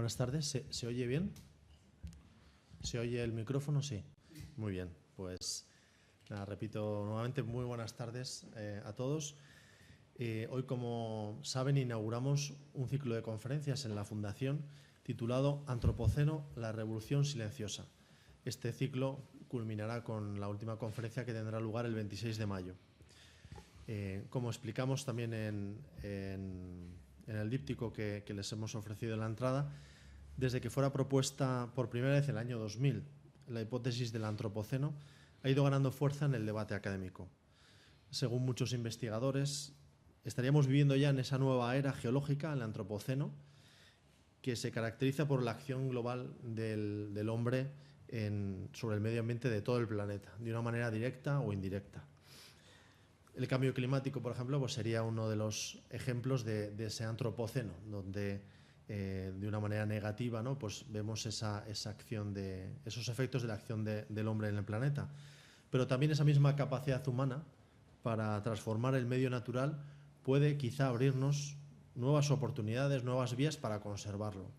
Buenas tardes. ¿Se oye bien? ¿Se oye el micrófono? Sí. Muy bien. Pues nada, repito nuevamente, muy buenas tardes a todos. Hoy, como saben, inauguramos un ciclo de conferencias en la Fundación titulado Antropoceno, la revolución silenciosa. Este ciclo culminará con la última conferencia que tendrá lugar el 26 de mayo. Como explicamos también en el díptico que les hemos ofrecido en la entrada, desde que fuera propuesta por primera vez en el año 2000, la hipótesis del antropoceno ha ido ganando fuerza en el debate académico. Según muchos investigadores, estaríamos viviendo ya en esa nueva era geológica, el antropoceno, que se caracteriza por la acción global del hombre sobre el medio ambiente de todo el planeta, de una manera directa o indirecta. El cambio climático, por ejemplo, pues sería uno de los ejemplos de ese antropoceno, donde de una manera negativa, ¿no? Pues vemos esa acción esos efectos de la acción del hombre en el planeta. Pero también esa misma capacidad humana para transformar el medio natural puede quizá abrirnos nuevas oportunidades, nuevas vías para conservarlo.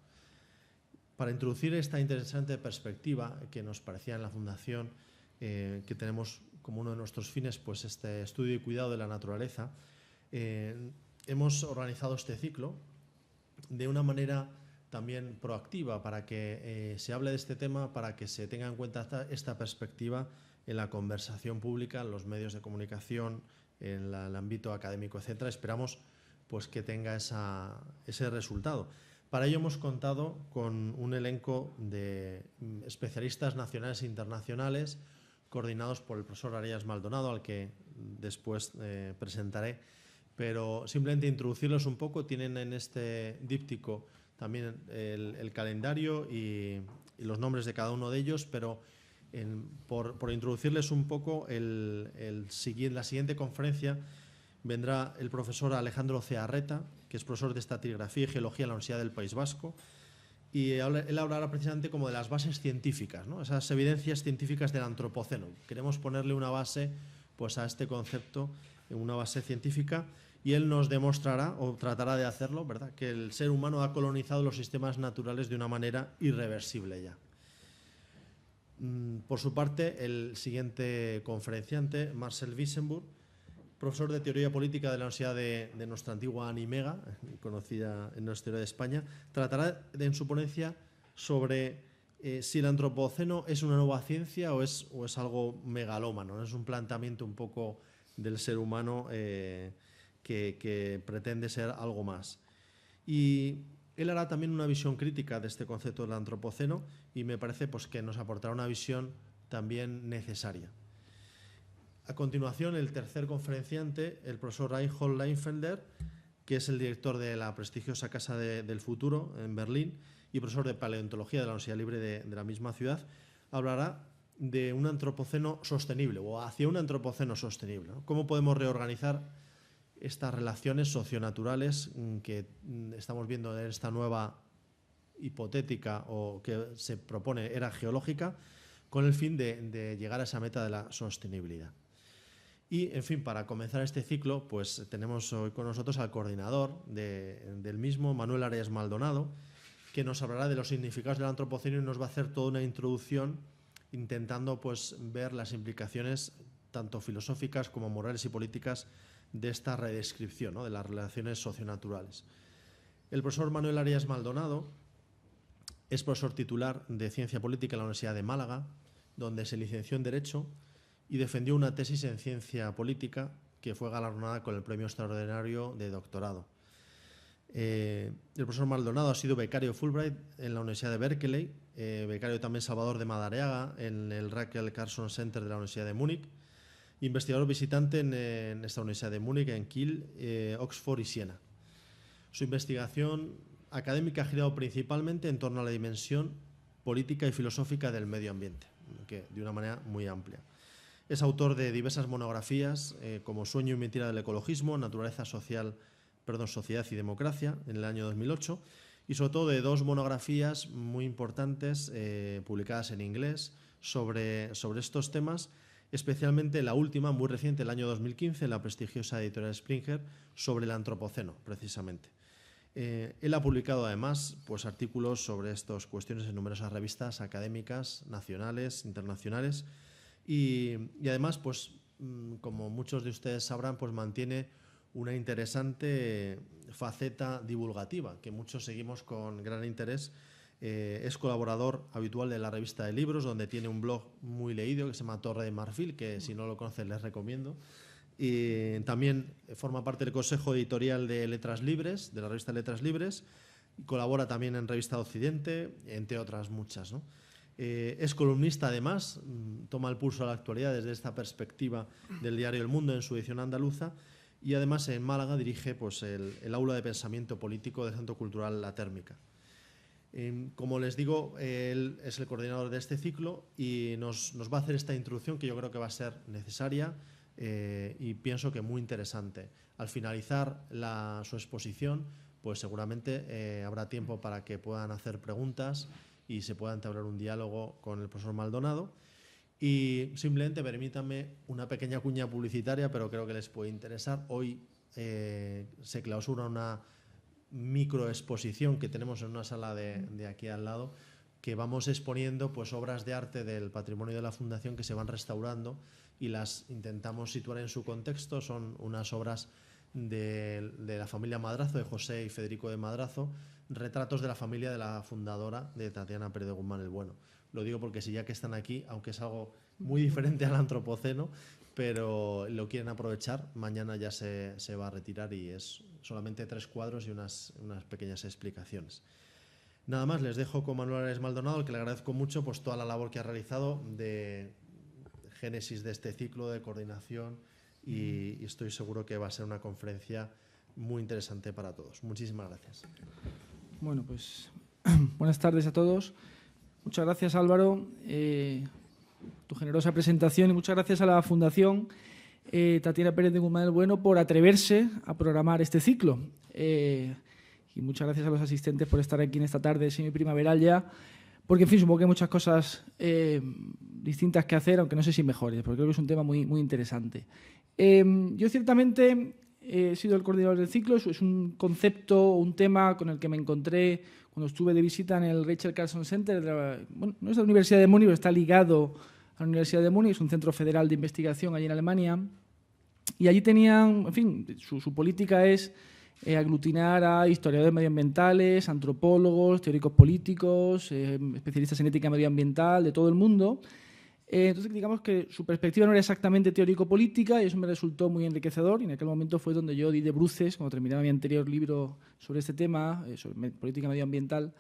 Para introducir esta interesante perspectiva que nos parecía en la Fundación, que tenemos como uno de nuestros fines pues este estudio y cuidado de la naturaleza, hemos organizado este ciclo de una manera también proactiva para que se hable de este tema, para que se tenga en cuenta esta perspectiva en la conversación pública, en los medios de comunicación, en el ámbito académico, etc. Esperamos pues que tenga ese resultado. Para ello hemos contado con un elenco de especialistas nacionales e internacionales coordinados por el profesor Arias Maldonado, al que después presentaré, pero simplemente introducirlos un poco. Tienen en este díptico también el calendario y los nombres de cada uno de ellos, pero por introducirles un poco, la siguiente conferencia vendrá el profesor Alejandro Cearreta, que es profesor de Estratigrafía y Geología en la Universidad del País Vasco, y él hablará precisamente como de las bases científicas, ¿no? Esas evidencias científicas del antropoceno. Queremos ponerle una base pues, a este concepto, una base científica, y él nos demostrará, o tratará de hacerlo, ¿verdad?, que el ser humano ha colonizado los sistemas naturales de una manera irreversible ya. Por su parte, el siguiente conferenciante, Marcel Wissenburg, profesor de Teoría Política de la Universidad de nuestra antigua Animega, conocida en nuestra historia de España, tratará en su ponencia sobre si el antropoceno es una nueva ciencia o es algo megalómano, ¿no? Es un planteamiento un poco del ser humano que pretende ser algo más. Y él hará también una visión crítica de este concepto del antropoceno y me parece pues, que nos aportará una visión también necesaria. A continuación, el tercer conferenciante, el profesor Reinhold Leinfelder, que es el director de la prestigiosa Casa del Futuro en Berlín y profesor de Paleontología de la Universidad Libre de la misma ciudad, hablará de un antropoceno sostenible o hacia un antropoceno sostenible, ¿no? ¿Cómo podemos reorganizar estas relaciones socionaturales que estamos viendo en esta nueva hipotética o que se propone era geológica con el fin de llegar a esa meta de la sostenibilidad? Y, en fin, para comenzar este ciclo, pues tenemos hoy con nosotros al coordinador del mismo, Manuel Arias Maldonado, que nos hablará de los significados del antropoceno y nos va a hacer toda una introducción intentando pues, ver las implicaciones tanto filosóficas como morales y políticas de esta redescripción, ¿no?, de las relaciones socionaturales. El profesor Manuel Arias Maldonado es profesor titular de Ciencia Política en la Universidad de Málaga, donde se licenció en Derecho y defendió una tesis en Ciencia Política que fue galardonada con el Premio Extraordinario de Doctorado. El profesor Maldonado ha sido becario Fulbright en la Universidad de Berkeley, becario también Salvador de Madariaga en el Rachel Carson Center de la Universidad de Múnich, investigador visitante en esta Universidad de Múnich, en Kiel, Oxford y Siena. Su investigación académica ha girado principalmente en torno a la dimensión política y filosófica del medio ambiente, que de una manera muy amplia. Es autor de diversas monografías como Sueño y mentira del ecologismo, Sociedad y democracia en el año 2008 y sobre todo de dos monografías muy importantes publicadas en inglés sobre estos temas, especialmente la última, muy reciente, el año 2015, la prestigiosa editorial Springer, sobre el antropoceno, precisamente. Él ha publicado además pues, artículos sobre estas cuestiones en numerosas revistas académicas, nacionales, internacionales y además, pues, como muchos de ustedes sabrán, pues mantiene una interesante faceta divulgativa que muchos seguimos con gran interés. Es colaborador habitual de la revista de libros, donde tiene un blog muy leído que se llama Torre de Marfil, que si no lo conocen les recomiendo. Y también forma parte del consejo editorial de Letras Libres, de la revista Letras Libres, y colabora también en Revista Occidente, entre otras muchas, ¿no? Es columnista además, toma el pulso a la actualidad desde esta perspectiva del diario El Mundo en su edición andaluza, y además en Málaga dirige pues, el aula de pensamiento político del Centro Cultural La Térmica. Como les digo, él es el coordinador de este ciclo y nos va a hacer esta introducción que yo creo que va a ser necesaria y pienso que muy interesante. Al finalizar su exposición, pues seguramente habrá tiempo para que puedan hacer preguntas y se pueda entablar un diálogo con el profesor Maldonado. Y simplemente permítanme una pequeña cuña publicitaria, pero creo que les puede interesar. Hoy se clausura una microexposición que tenemos en una sala de aquí al lado, que vamos exponiendo pues, obras de arte del patrimonio de la Fundación que se van restaurando y las intentamos situar en su contexto. Son unas obras de la familia Madrazo, de José y Federico de Madrazo, retratos de la familia de la fundadora de Tatiana Pérez de Guzmán el Bueno. Lo digo porque si ya que están aquí, aunque es algo muy diferente al antropoceno, pero lo quieren aprovechar, mañana ya se va a retirar y es solamente 3 cuadros y unas pequeñas explicaciones. Nada más, les dejo con Manuel Ares Maldonado, al que le agradezco mucho pues, toda la labor que ha realizado de génesis de este ciclo de coordinación y estoy seguro que va a ser una conferencia muy interesante para todos. Muchísimas gracias. Bueno, pues buenas tardes a todos. Muchas gracias, Álvaro, tu generosa presentación, y muchas gracias a la Fundación Tatiana Pérez de Guzmán el Bueno por atreverse a programar este ciclo. Y muchas gracias a los asistentes por estar aquí en esta tarde semiprimaveral ya, porque, en fin, supongo que hay muchas cosas distintas que hacer, aunque no sé si mejores, porque creo que es un tema muy, muy interesante. Yo ciertamente he sido el coordinador del ciclo. Es un concepto, un tema con el que me encontré cuando estuve de visita en el Rachel Carson Center. No es de la Universidad de Múnich, pero está ligado a la Universidad de Múnich, es un centro federal de investigación allí en Alemania. Y allí tenían, en fin, su política es aglutinar a historiadores medioambientales, antropólogos, teóricos políticos, especialistas en ética medioambiental de todo el mundo. Entonces, digamos que su perspectiva no era exactamente teórico-política y eso me resultó muy enriquecedor, y en aquel momento fue donde yo di de bruces, cuando terminaba mi anterior libro sobre este tema, sobre política medioambiental,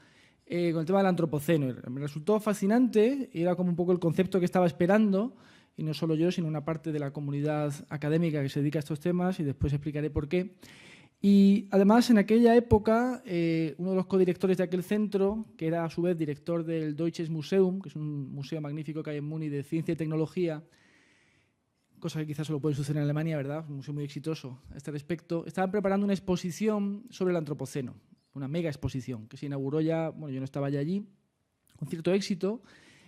con el tema del antropoceno. Me resultó fascinante, era como un poco el concepto que estaba esperando, y no solo yo, sino una parte de la comunidad académica que se dedica a estos temas, y después explicaré por qué. Y además, en aquella época, uno de los codirectores de aquel centro, que era a su vez director del Deutsches Museum, que es un museo magnífico que hay en Múnich de ciencia y tecnología, cosa que quizás solo puede suceder en Alemania, ¿verdad? Un museo muy exitoso a este respecto. Estaban preparando una exposición sobre el antropoceno, una mega exposición, que se inauguró ya, bueno, yo no estaba ya allí, con cierto éxito.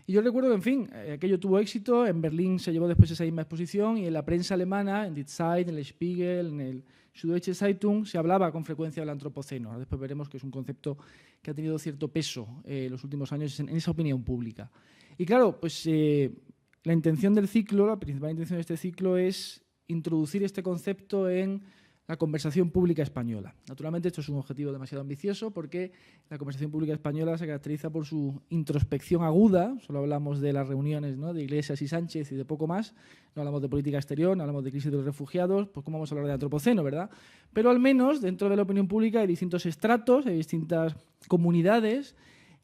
Y yo recuerdo que, en fin, aquello tuvo éxito. En Berlín se llevó después esa misma exposición y en la prensa alemana, en Die Zeit, en el Spiegel, en el Süddeutsche Zeitung, se hablaba con frecuencia del antropoceno. Ahora después veremos que es un concepto que ha tenido cierto peso en los últimos años en esa opinión pública. Y claro, pues la intención del ciclo, la principal intención de este ciclo es introducir este concepto en la conversación pública española. Naturalmente, esto es un objetivo demasiado ambicioso porque la conversación pública española se caracteriza por su introspección aguda. Solo hablamos de las reuniones, ¿no?, de Iglesias y Sánchez y de poco más. No hablamos de política exterior, no hablamos de crisis de los refugiados. Pues ¿cómo vamos a hablar de antropoceno, verdad? Pero al menos dentro de la opinión pública hay distintos estratos, hay distintas comunidades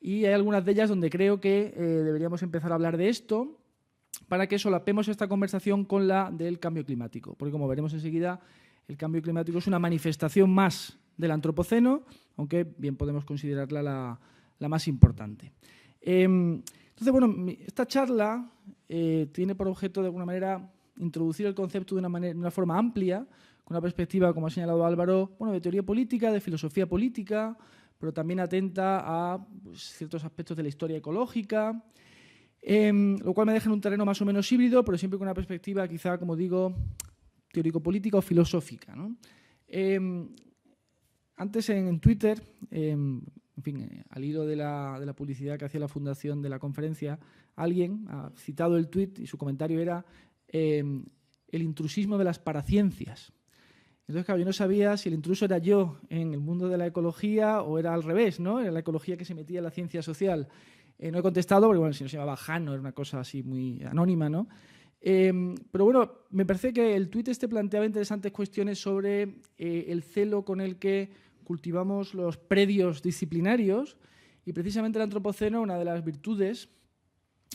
y hay algunas de ellas donde creo que deberíamos empezar a hablar de esto para que solapemos esta conversación con la del cambio climático. Porque, como veremos enseguida, el cambio climático es una manifestación más del antropoceno, aunque bien podemos considerarla la más importante. Entonces, bueno, esta charla tiene por objeto, de alguna manera, introducir el concepto de una forma amplia, con una perspectiva, como ha señalado Álvaro, bueno, de teoría política, de filosofía política, pero también atenta a pues, ciertos aspectos de la historia ecológica, lo cual me deja en un terreno más o menos híbrido, pero siempre con una perspectiva, quizá, como digo, teórico-política o filosófica, ¿no? antes en Twitter, en fin, al hilo de la publicidad que hacía la fundación de la conferencia, alguien ha citado el tuit y su comentario era el intrusismo de las paraciencias. Entonces, claro, yo no sabía si el intruso era yo en el mundo de la ecología o era al revés, ¿no? Era la ecología que se metía en la ciencia social. No he contestado porque, bueno, si no se llamaba Jano, era una cosa así muy anónima, ¿no? Pero bueno, me parece que el tuit planteaba interesantes cuestiones sobre el celo con el que cultivamos los predios disciplinarios y precisamente el antropoceno, una de las virtudes,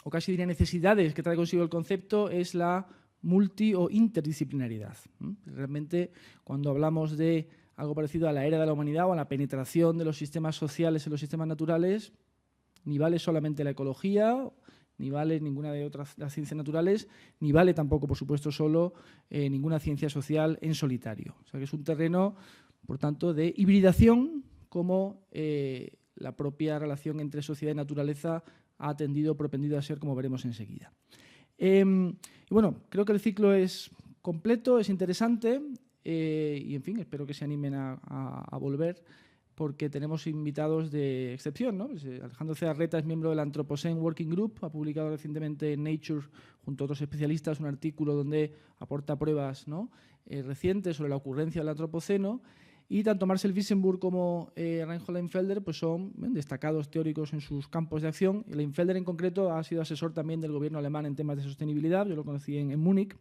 o casi diría necesidades que trae consigo el concepto, es la multi- o interdisciplinaridad. Realmente, cuando hablamos de algo parecido a la era de la humanidad o a la penetración de los sistemas sociales en los sistemas naturales, ni vale solamente la ecología, ni vale ninguna de otras las ciencias naturales, ni vale tampoco, por supuesto, solo ninguna ciencia social en solitario. O sea que es un terreno, por tanto, de hibridación, como la propia relación entre sociedad y naturaleza ha tendido o propendido a ser, como veremos enseguida. Y bueno, creo que el ciclo es completo, es interesante y, en fin, espero que se animen a volver porque tenemos invitados de excepción, ¿no? Alejandro Cearreta es miembro del Anthropocene Working Group, ha publicado recientemente en Nature, junto a otros especialistas, un artículo donde aporta pruebas, ¿no? Recientes sobre la ocurrencia del Antropoceno, y tanto Marcel Wissenburg como Reinhold Leinfelder pues son destacados teóricos en sus campos de acción. Y Leinfelder en concreto ha sido asesor también del gobierno alemán en temas de sostenibilidad, yo lo conocí en Múnich,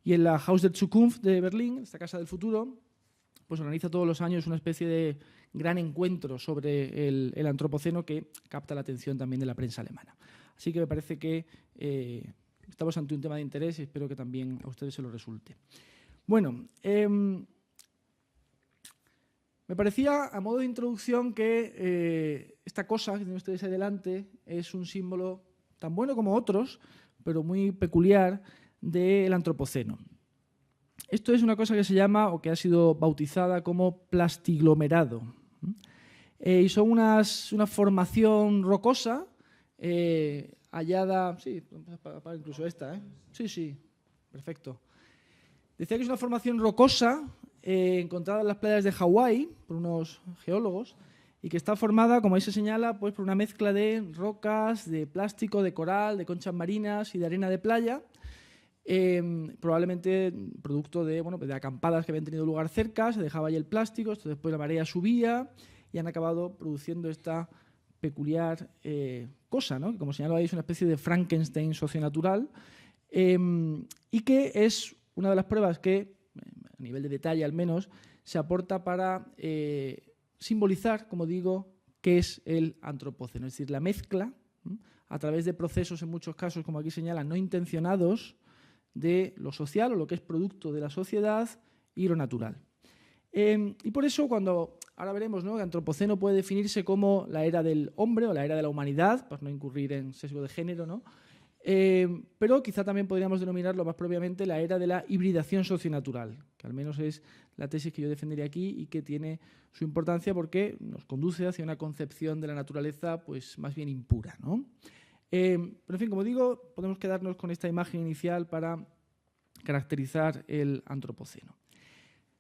y en la Haus der Zukunft de Berlín, esta Casa del Futuro, pues organiza todos los años una especie de gran encuentro sobre el antropoceno que capta la atención también de la prensa alemana. Así que me parece que estamos ante un tema de interés y espero que también a ustedes se lo resulte. Bueno, me parecía, a modo de introducción, que esta cosa que tienen ustedes ahí delante es un símbolo tan bueno como otros, pero muy peculiar del antropoceno. Esto es una cosa que se llama, o que ha sido bautizada como plastiglomerado. Y son una formación rocosa hallada... Sí, para incluso esta, ¿eh? Sí, perfecto. Decía que es una formación rocosa encontrada en las playas de Hawái por unos geólogos y que está formada, como ahí se señala, pues por una mezcla de rocas, de plástico, de coral, de conchas marinas y de arena de playa, probablemente producto de acampadas que habían tenido lugar cerca. Se dejaba ahí el plástico, esto después la marea subía y han acabado produciendo esta peculiar cosa, ¿no? Que, como señalo ahí, es una especie de Frankenstein socionatural y que es una de las pruebas que, a nivel de detalle al menos, se aporta para simbolizar, como digo, qué es el antropoceno, es decir, la mezcla a través de procesos, en muchos casos, como aquí señalan, no intencionados, de lo social o lo que es producto de la sociedad y lo natural. Y por eso, cuando ahora veremos, ¿no?, que antropoceno puede definirse como la era del hombre o la era de la humanidad, para no incurrir en sesgo de género, ¿no? Pero quizá también podríamos denominarlo más propiamente la era de la hibridación socionatural, que al menos es la tesis que yo defenderé aquí y que tiene su importancia porque nos conduce hacia una concepción de la naturaleza pues más bien impura, ¿no? Pero, en fin, como digo, podemos quedarnos con esta imagen inicial para caracterizar el antropoceno.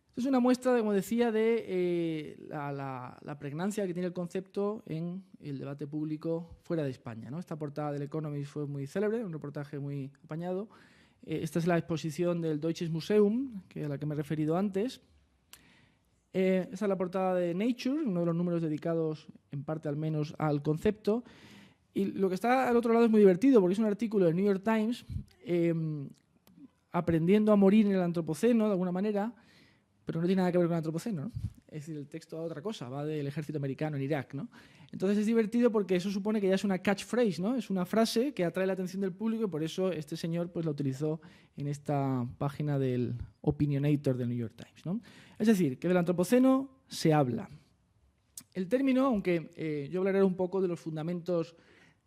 Esto es una muestra, como decía, de la pregnancia que tiene el concepto en el debate público fuera de España, ¿no? Esta portada del Economist fue muy célebre, un reportaje muy apañado. Esta es la exposición del Deutsches Museum, a la que me he referido antes. Esta es la portada de Nature, uno de los números dedicados, en parte al menos, al concepto. Y lo que está al otro lado es muy divertido, porque es un artículo del New York Times aprendiendo a morir en el antropoceno, de alguna manera, pero no tiene nada que ver con el antropoceno, ¿no? Es decir, el texto va a otra cosa, va del ejército americano en Irak, ¿no? Entonces es divertido porque eso supone que ya es una catchphrase, ¿no? Es una frase que atrae la atención del público y por eso este señor pues la utilizó en esta página del Opinionator del New York Times, ¿no? Es decir, que del antropoceno se habla. El término, aunque yo hablaré un poco de los fundamentos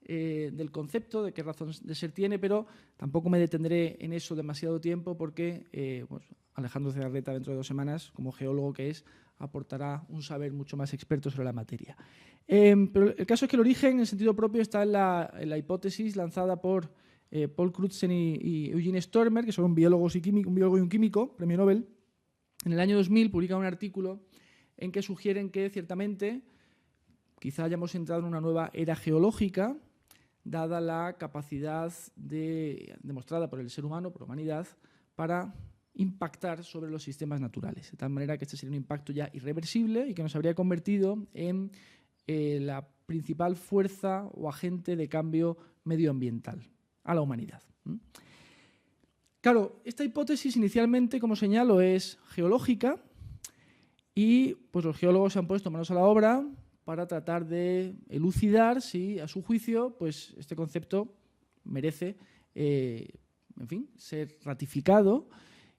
del concepto, de qué razón de ser tiene, pero tampoco me detendré en eso demasiado tiempo porque pues Alejandro Cearreta, dentro de 2 semanas, como geólogo que es, aportará un saber mucho más experto sobre la materia. Pero el caso es que el origen, en sentido propio, está en la hipótesis lanzada por Paul Crutzen y Eugene Stormer, que son un biólogo y un químico, premio Nobel. En el año 2000 publica un artículo en que sugieren que ciertamente quizá hayamos entrado en una nueva era geológica, dada la capacidad demostrada por el ser humano, por la humanidad, para impactar sobre los sistemas naturales. De tal manera que este sería un impacto ya irreversible y que nos habría convertido en la principal fuerza o agente de cambio medioambiental a la humanidad. Claro, esta hipótesis inicialmente, como señalo, es geológica y pues, los geólogos se han puesto manos a la obra para tratar de elucidar si, a su juicio, pues, este concepto merece en fin, ser ratificado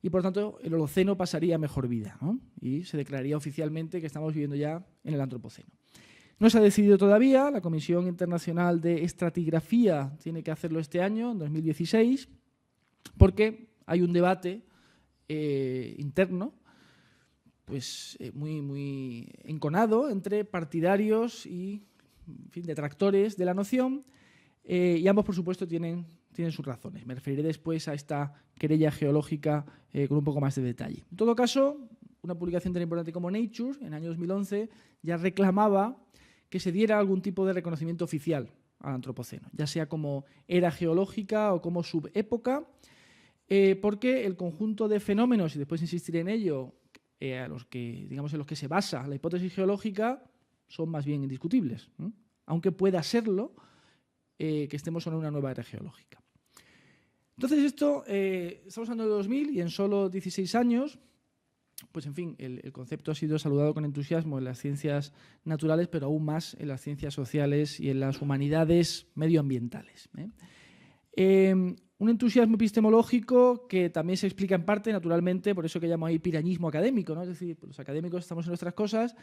y, por tanto, el Holoceno pasaría a mejor vida, ¿no? Y se declararía oficialmente que estamos viviendo ya en el Antropoceno. No se ha decidido todavía, la Comisión Internacional de Estratigrafía tiene que hacerlo este año, en 2016, porque hay un debate interno pues, muy enconado entre partidarios y en fin, detractores de la noción, y ambos, por supuesto, tienen sus razones. Me referiré después a esta querella geológica con un poco más de detalle. En todo caso, una publicación tan importante como Nature, en el año 2011, ya reclamaba que se diera algún tipo de reconocimiento oficial al Antropoceno, ya sea como era geológica o como subépoca, porque el conjunto de fenómenos, y después insistiré en ello, en los que se basa la hipótesis geológica, son más bien indiscutibles, ¿no? Aunque pueda serlo que estemos en una nueva era geológica. Entonces esto, estamos hablando de 2000 y en solo 16 años, pues en fin, el concepto ha sido saludado con entusiasmo en las ciencias naturales, pero aún más en las ciencias sociales y en las humanidades medioambientales. Un entusiasmo epistemológico que también se explica en parte, naturalmente, por eso que llamo ahí pirañismo académico, ¿no? Es decir, los académicos estamos en nuestras cosas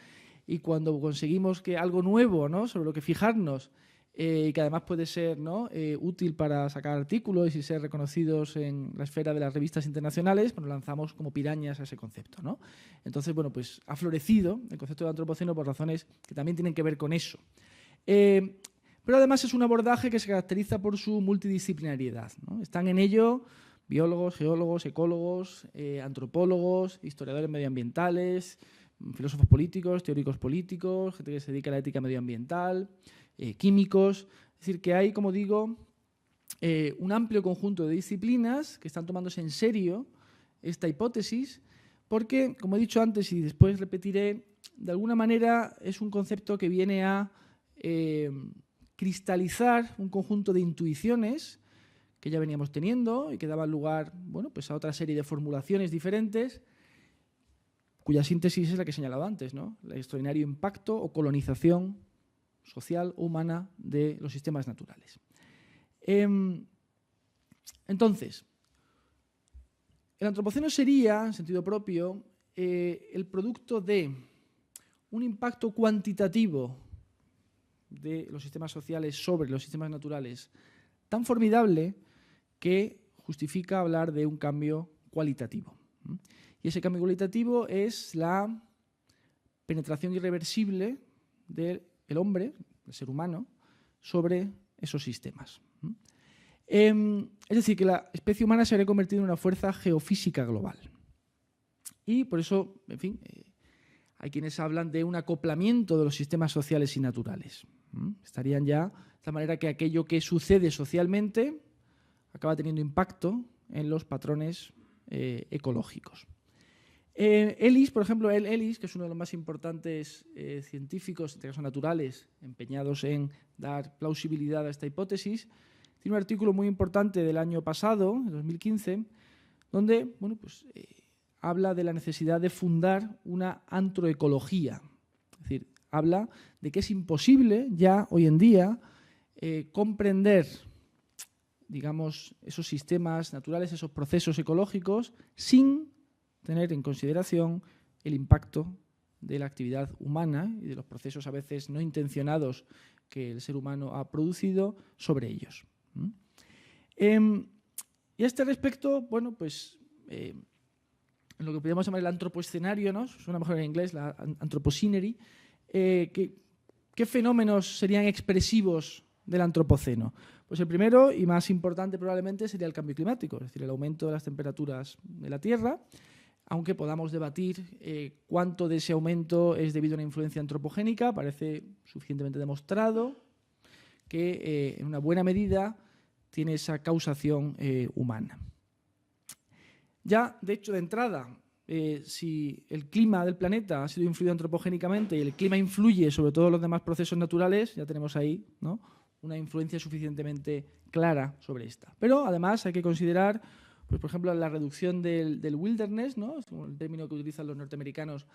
y cuando conseguimos que algo nuevo, ¿no?, sobre lo que fijarnos, y que además puede ser, ¿no?, útil para sacar artículos y ser reconocidos en la esfera de las revistas internacionales, pues nos lanzamos como pirañas a ese concepto, ¿no? Entonces, bueno, pues ha florecido el concepto de antropoceno por razones que también tienen que ver con eso. Pero además es un abordaje que se caracteriza por su multidisciplinariedad, ¿no? Están en ello biólogos, geólogos, ecólogos, antropólogos, historiadores medioambientales, filósofos políticos, teóricos políticos, gente que se dedica a la ética medioambiental, químicos. Es decir, que hay, como digo, un amplio conjunto de disciplinas que están tomándose en serio esta hipótesis porque, como he dicho antes y después repetiré, de alguna manera es un concepto que viene a cristalizar un conjunto de intuiciones que ya veníamos teniendo y que daban lugar, bueno, pues a otra serie de formulaciones diferentes cuya síntesis es la que he señalado antes, ¿no? El extraordinario impacto o colonización social o humana de los sistemas naturales. Entonces, el antropoceno sería, en sentido propio, el producto de un impacto cuantitativo de los sistemas sociales sobre los sistemas naturales tan formidable que justifica hablar de un cambio cualitativo. Y ese cambio cualitativo es la penetración irreversible del hombre, el ser humano, sobre esos sistemas. Es decir, que la especie humana se habría convertido en una fuerza geofísica global. Y por eso, en fin, hay quienes hablan de un acoplamiento de los sistemas sociales y naturales. Estarían ya de la manera que aquello que sucede socialmente acaba teniendo impacto en los patrones ecológicos. Ellis, por ejemplo, Ellis, que es uno de los más importantes científicos, en este caso naturales, empeñados en dar plausibilidad a esta hipótesis, tiene un artículo muy importante del año pasado, en 2015, donde bueno, pues, habla de la necesidad de fundar una antroecología. Es decir, habla de que es imposible ya hoy en día comprender, digamos, esos sistemas naturales, esos procesos ecológicos, sin tener en consideración el impacto de la actividad humana y de los procesos a veces no intencionados que el ser humano ha producido sobre ellos. Y a este respecto, bueno, pues en lo que podríamos llamar el antropoescenario, ¿no? Suena mejor en inglés, la anthroposcenery, ¿qué fenómenos serían expresivos del antropoceno? Pues el primero y más importante probablemente sería el cambio climático, es decir, el aumento de las temperaturas de la Tierra, aunque podamos debatir cuánto de ese aumento es debido a una influencia antropogénica. Parece suficientemente demostrado que en una buena medida tiene esa causación humana. Ya, de hecho, de entrada, si el clima del planeta ha sido influido antropogénicamente y el clima influye sobre todos los demás procesos naturales, ya tenemos ahí, ¿no?, una influencia suficientemente clara sobre esta. Pero además hay que considerar, pues, por ejemplo, la reducción del wilderness, ¿no?, es el término que utilizan los norteamericanos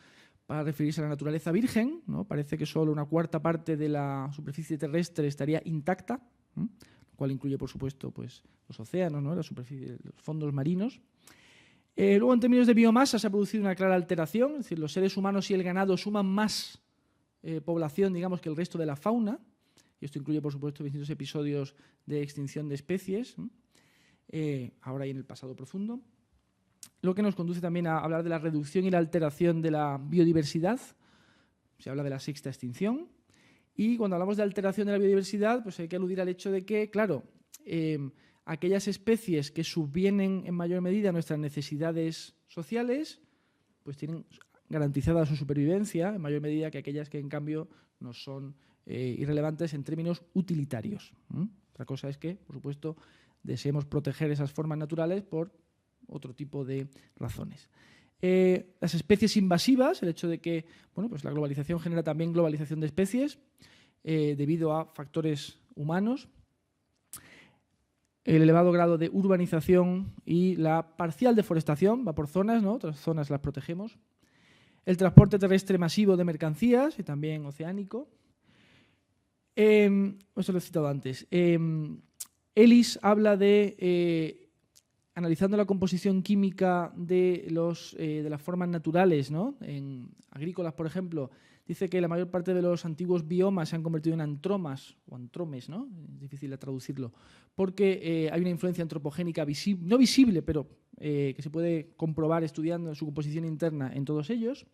para referirse a la naturaleza virgen, ¿no? Parece que solo una cuarta parte de la superficie terrestre estaría intacta, lo cual incluye, por supuesto, pues, los océanos, ¿no?, la superficie, los fondos marinos. Luego, en términos de biomasa, se ha producido una clara alteración, es decir, los seres humanos y el ganado suman más población, digamos, que el resto de la fauna, y esto incluye, por supuesto, distintos episodios de extinción de especies, ahora y en el pasado profundo. Lo que nos conduce también a hablar de la reducción y la alteración de la biodiversidad. Se habla de la sexta extinción. Y cuando hablamos de alteración de la biodiversidad, pues hay que aludir al hecho de que, claro, aquellas especies que subvienen en mayor medida a nuestras necesidades sociales, pues tienen garantizada su supervivencia en mayor medida que aquellas que, en cambio, nos son irrelevantes en términos utilitarios. Otra cosa es que, por supuesto, deseemos proteger esas formas naturales por otro tipo de razones. Las especies invasivas, el hecho de que, bueno, pues la globalización genera también globalización de especies debido a factores humanos. El elevado grado de urbanización y la parcial deforestación, va por zonas, ¿no?, otras zonas las protegemos. El transporte terrestre masivo de mercancías y también oceánico. Eso lo he citado antes. Ellis habla de, analizando la composición química de las formas naturales, ¿no?, en agrícolas, por ejemplo, dice que la mayor parte de los antiguos biomas se han convertido en antromas o antromes, ¿no?, es difícil de traducirlo, porque hay una influencia antropogénica no visible, pero que se puede comprobar estudiando su composición interna en todos ellos.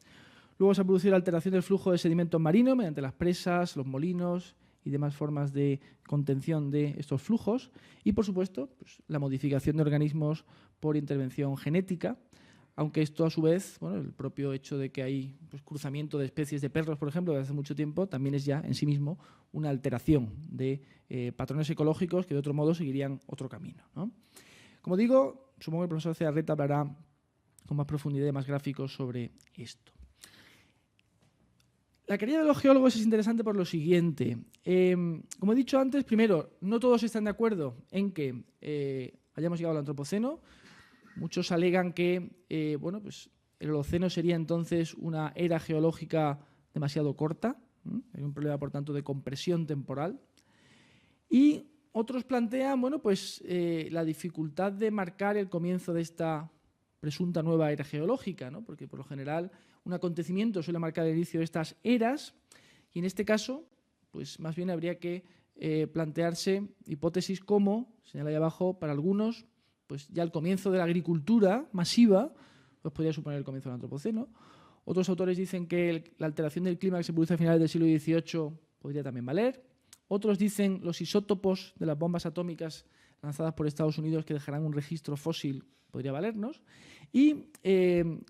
Luego se ha producido la alteración del flujo de sedimentos marinos mediante las presas, los molinos y demás formas de contención de estos flujos. Y, por supuesto, pues, la modificación de organismos por intervención genética, aunque esto, a su vez, bueno, el propio hecho de que hay, pues, cruzamiento de especies de perros, por ejemplo, desde hace mucho tiempo, también es ya en sí mismo una alteración de patrones ecológicos que de otro modo seguirían otro camino, ¿no? Como digo, supongo que el profesor Cearreta hablará con más profundidad y más gráficos sobre esto. La carrera de los geólogos es interesante por lo siguiente. Como he dicho antes, primero, no todos están de acuerdo en que hayamos llegado al Antropoceno. Muchos alegan que bueno, pues el Holoceno sería entonces una era geológica demasiado corta. Hay un problema, por tanto, de compresión temporal. Y otros plantean, bueno, pues, la dificultad de marcar el comienzo de esta presunta nueva era geológica, ¿no?, porque por lo general un acontecimiento suele marcar el inicio de estas eras y en este caso, pues más bien habría que plantearse hipótesis como, señala ahí abajo, para algunos, pues ya el comienzo de la agricultura masiva pues podría suponer el comienzo del Antropoceno. Otros autores dicen que la alteración del clima que se produce a finales del siglo XVIII podría también valer. Otros dicen los isótopos de las bombas atómicas lanzadas por Estados Unidos que dejarán un registro fósil podría valernos. Y el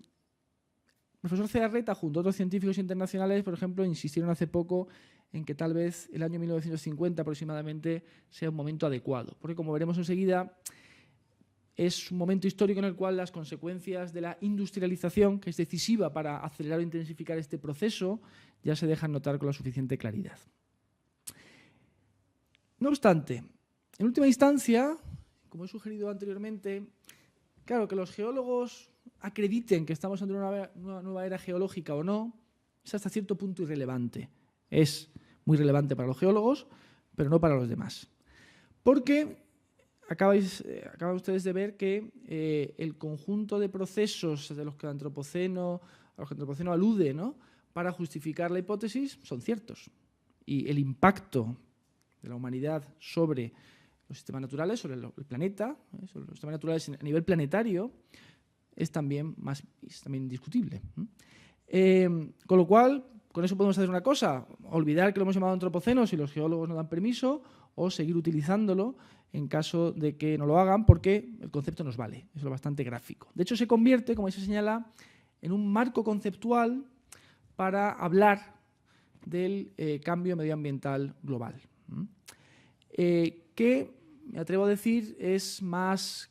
profesor Cearreta, junto a otros científicos internacionales, por ejemplo, insistieron hace poco en que tal vez el año 1950 aproximadamente sea un momento adecuado, porque como veremos enseguida, es un momento histórico en el cual las consecuencias de la industrialización, que es decisiva para acelerar o intensificar este proceso, ya se dejan notar con la suficiente claridad. No obstante, en última instancia, como he sugerido anteriormente, claro, que los geólogos acrediten que estamos ante una nueva era geológica o no, es hasta cierto punto irrelevante. Es muy relevante para los geólogos, pero no para los demás. Porque acaban ustedes de ver que el conjunto de procesos de los que el Antropoceno alude, ¿no?, para justificar la hipótesis son ciertos. Y el impacto de la humanidad sobre los sistemas naturales, sobre el planeta, sobre los sistemas naturales a nivel planetario, es también discutible. Con lo cual, con eso podemos hacer una cosa, olvidar que lo hemos llamado Antropoceno si los geólogos no dan permiso, o seguir utilizándolo en caso de que no lo hagan, porque el concepto nos vale. Es lo bastante gráfico. De hecho, se convierte, como se señala, en un marco conceptual para hablar del cambio medioambiental global, que, me atrevo a decir, es más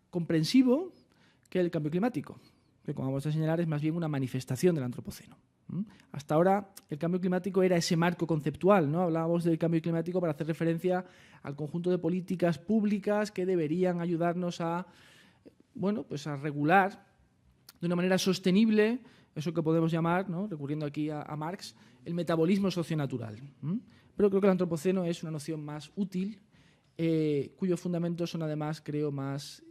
comprensivo que el cambio climático, que, como vamos a señalar, es más bien una manifestación del antropoceno. Hasta ahora el cambio climático era ese marco conceptual, ¿no? Hablábamos del cambio climático para hacer referencia al conjunto de políticas públicas que deberían ayudarnos a, bueno, pues a regular de una manera sostenible eso que podemos llamar, ¿no?, recurriendo aquí a Marx, el metabolismo socionatural. Pero creo que el antropoceno es una noción más útil, cuyos fundamentos son además, creo, más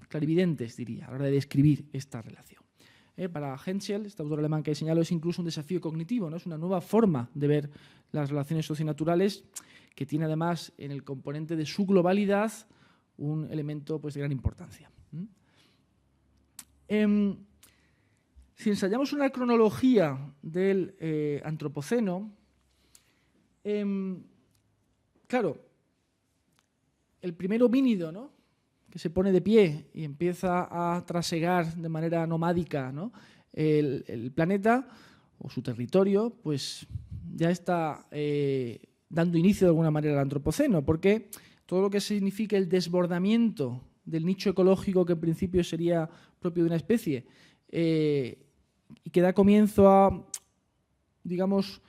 clarividentes, diría, a la hora de describir esta relación. Para Hentschel, este autor alemán que he señalado, es incluso un desafío cognitivo, ¿no? Es una nueva forma de ver las relaciones socionaturales que tiene además en el componente de su globalidad un elemento, pues, de gran importancia. Si ensayamos una cronología del antropoceno, claro, el primer homínido, ¿no?, que se pone de pie y empieza a trasegar de manera nomádica, ¿no?, el planeta o su territorio, pues ya está dando inicio de alguna manera al antropoceno, porque todo lo que significa el desbordamiento del nicho ecológico que en principio sería propio de una especie y que da comienzo a, digamos,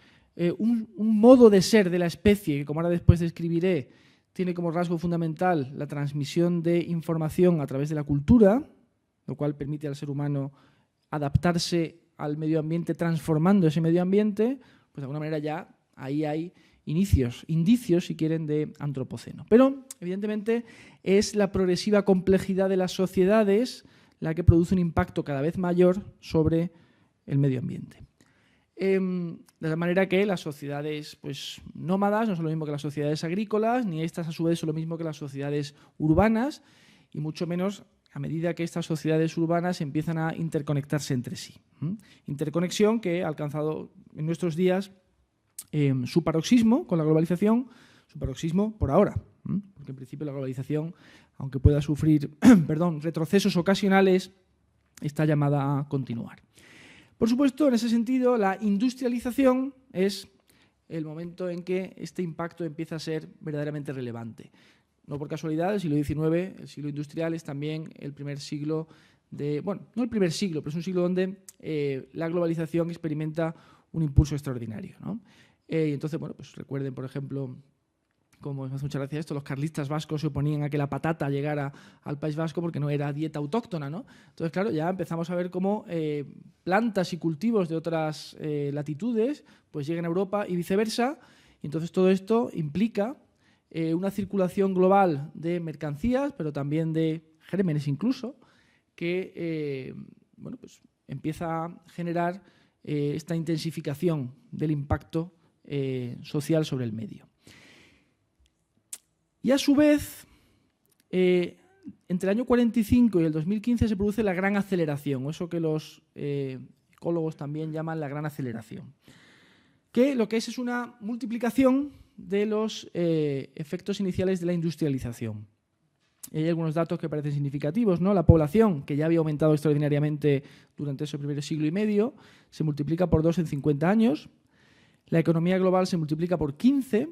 un modo de ser de la especie, que, como ahora después describiré, tiene como rasgo fundamental la transmisión de información a través de la cultura, lo cual permite al ser humano adaptarse al medio ambiente transformando ese medio ambiente, pues de alguna manera ya ahí hay indicios, si quieren, de antropoceno. Pero, evidentemente, es la progresiva complejidad de las sociedades la que produce un impacto cada vez mayor sobre el medio ambiente. De la manera que las sociedades, pues, nómadas no son lo mismo que las sociedades agrícolas, ni estas a su vez son lo mismo que las sociedades urbanas, y mucho menos a medida que estas sociedades urbanas empiezan a interconectarse entre sí. Interconexión que ha alcanzado en nuestros días su paroxismo con la globalización, su paroxismo por ahora, porque en principio la globalización, aunque pueda sufrir retrocesos ocasionales, está llamada a continuar. Por supuesto, en ese sentido, la industrialización es el momento en que este impacto empieza a ser verdaderamente relevante. No por casualidad, el siglo XIX, el siglo industrial, es también el primer siglo de... Bueno, no el primer siglo, pero es un siglo donde la globalización experimenta un impulso extraordinario, ¿no? Y entonces, bueno, pues recuerden, por ejemplo, como me hace mucha gracia esto, los carlistas vascos se oponían a que la patata llegara al País Vasco porque no era dieta autóctona, ¿no? Entonces, claro, ya empezamos a ver cómo plantas y cultivos de otras latitudes pues llegan a Europa y viceversa. Y entonces todo esto implica una circulación global de mercancías, pero también de gérmenes incluso, que bueno, pues empieza a generar esta intensificación del impacto social sobre el medio. Y a su vez, entre el año 45 y el 2015 se produce la gran aceleración, o eso que los ecólogos también llaman la gran aceleración, que lo que es una multiplicación de los efectos iniciales de la industrialización. Y hay algunos datos que parecen significativos, ¿no? La población, que ya había aumentado extraordinariamente durante ese primer siglo y medio, se multiplica por 2 en 50 años. La economía global se multiplica por 15.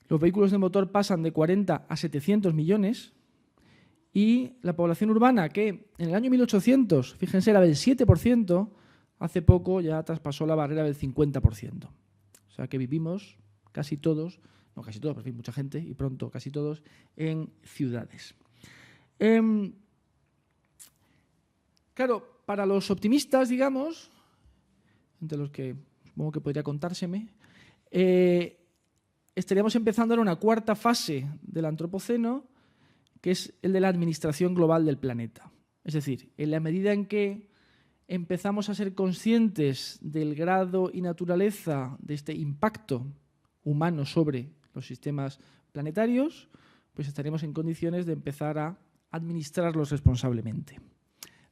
Los vehículos de motor pasan de 40 a 700 millones. Y la población urbana, que en el año 1800, fíjense, era del 7%, hace poco ya traspasó la barrera del 50%. O sea que vivimos casi todos, no casi todos, pero en fin, mucha gente, y pronto casi todos, en ciudades. Claro, para los optimistas, digamos, entre los que supongo que podría contárseme, estaríamos empezando en una cuarta fase del antropoceno, que es el de la administración global del planeta. Es decir, en la medida en que empezamos a ser conscientes del grado y naturaleza de este impacto humano sobre los sistemas planetarios, pues estaremos en condiciones de empezar a administrarlos responsablemente.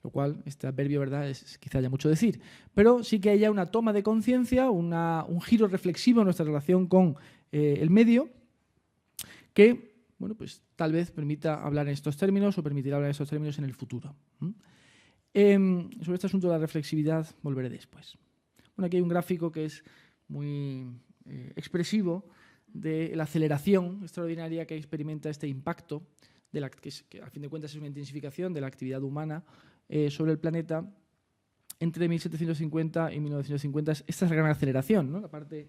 Lo cual, este adverbio, ¿verdad?, es quizá ya mucho decir, pero sí que haya una toma de conciencia, un giro reflexivo en nuestra relación con el medio, que, bueno, pues tal vez permita hablar en estos términos o permitirá hablar en estos términos en el futuro. Sobre este asunto de la reflexividad volveré después. Bueno, aquí hay un gráfico que es muy expresivo de la aceleración extraordinaria que experimenta este impacto, que a fin de cuentas es una intensificación de la actividad humana sobre el planeta entre 1750 y 1950. Esta es la gran aceleración, ¿no? La parte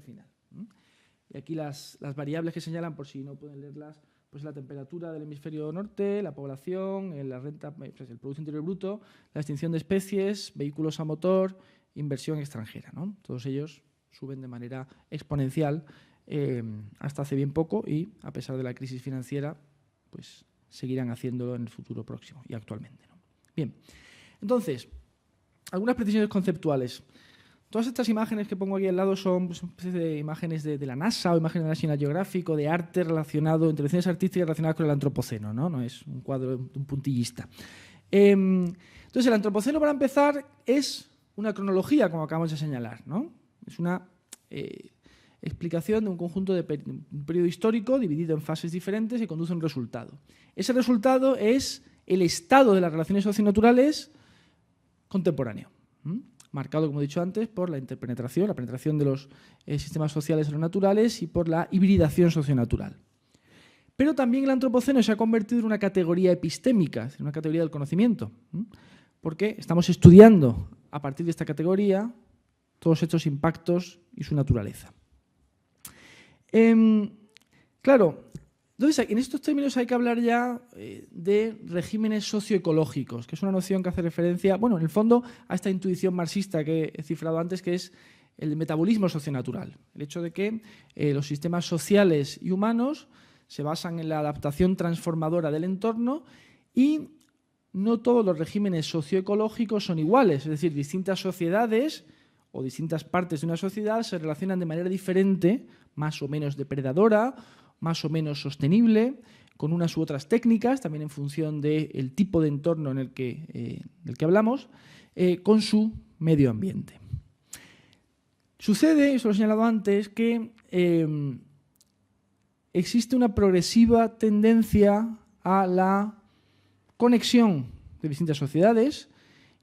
final. Y aquí las variables que señalan, por si no pueden leerlas, pues la temperatura del hemisferio norte, la población, la renta, pues el Producto Interior Bruto, la extinción de especies, vehículos a motor, inversión extranjera, ¿no? Todos ellos suben de manera exponencial hasta hace bien poco y, a pesar de la crisis financiera, pues seguirán haciéndolo en el futuro próximo y actualmente, ¿no? Bien, entonces, algunas precisiones conceptuales. Todas estas imágenes que pongo aquí al lado son pues, de imágenes de la NASA o imágenes de National Geographic o de arte relacionado, intervenciones artísticas relacionadas con el antropoceno, ¿no? No es un cuadro de un puntillista. Entonces, el antropoceno, para empezar, es una cronología, como acabamos de señalar, ¿no? Es una explicación de un conjunto de un periodo histórico dividido en fases diferentes y conduce a un resultado. Ese resultado es el estado de las relaciones socionaturales contemporáneo, marcado, como he dicho antes, por la interpenetración, la penetración de los sistemas sociales a los naturales y por la hibridación socionatural. Pero también el antropoceno se ha convertido en una categoría epistémica, en una categoría del conocimiento, porque estamos estudiando a partir de esta categoría todos estos impactos y su naturaleza. Claro, entonces en estos términos hay que hablar ya de regímenes socioecológicos, que es una noción que hace referencia, bueno, en el fondo, a esta intuición marxista que he cifrado antes, que es el metabolismo socionatural. El hecho de que los sistemas sociales y humanos se basan en la adaptación transformadora del entorno y no todos los regímenes socioecológicos son iguales, es decir, distintas sociedades o distintas partes de una sociedad se relacionan de manera diferente, más o menos depredadora, más o menos sostenible, con unas u otras técnicas, también en función del tipo de entorno en del que hablamos, con su medio ambiente. Sucede, eso lo he señalado antes, que existe una progresiva tendencia a la conexión de distintas sociedades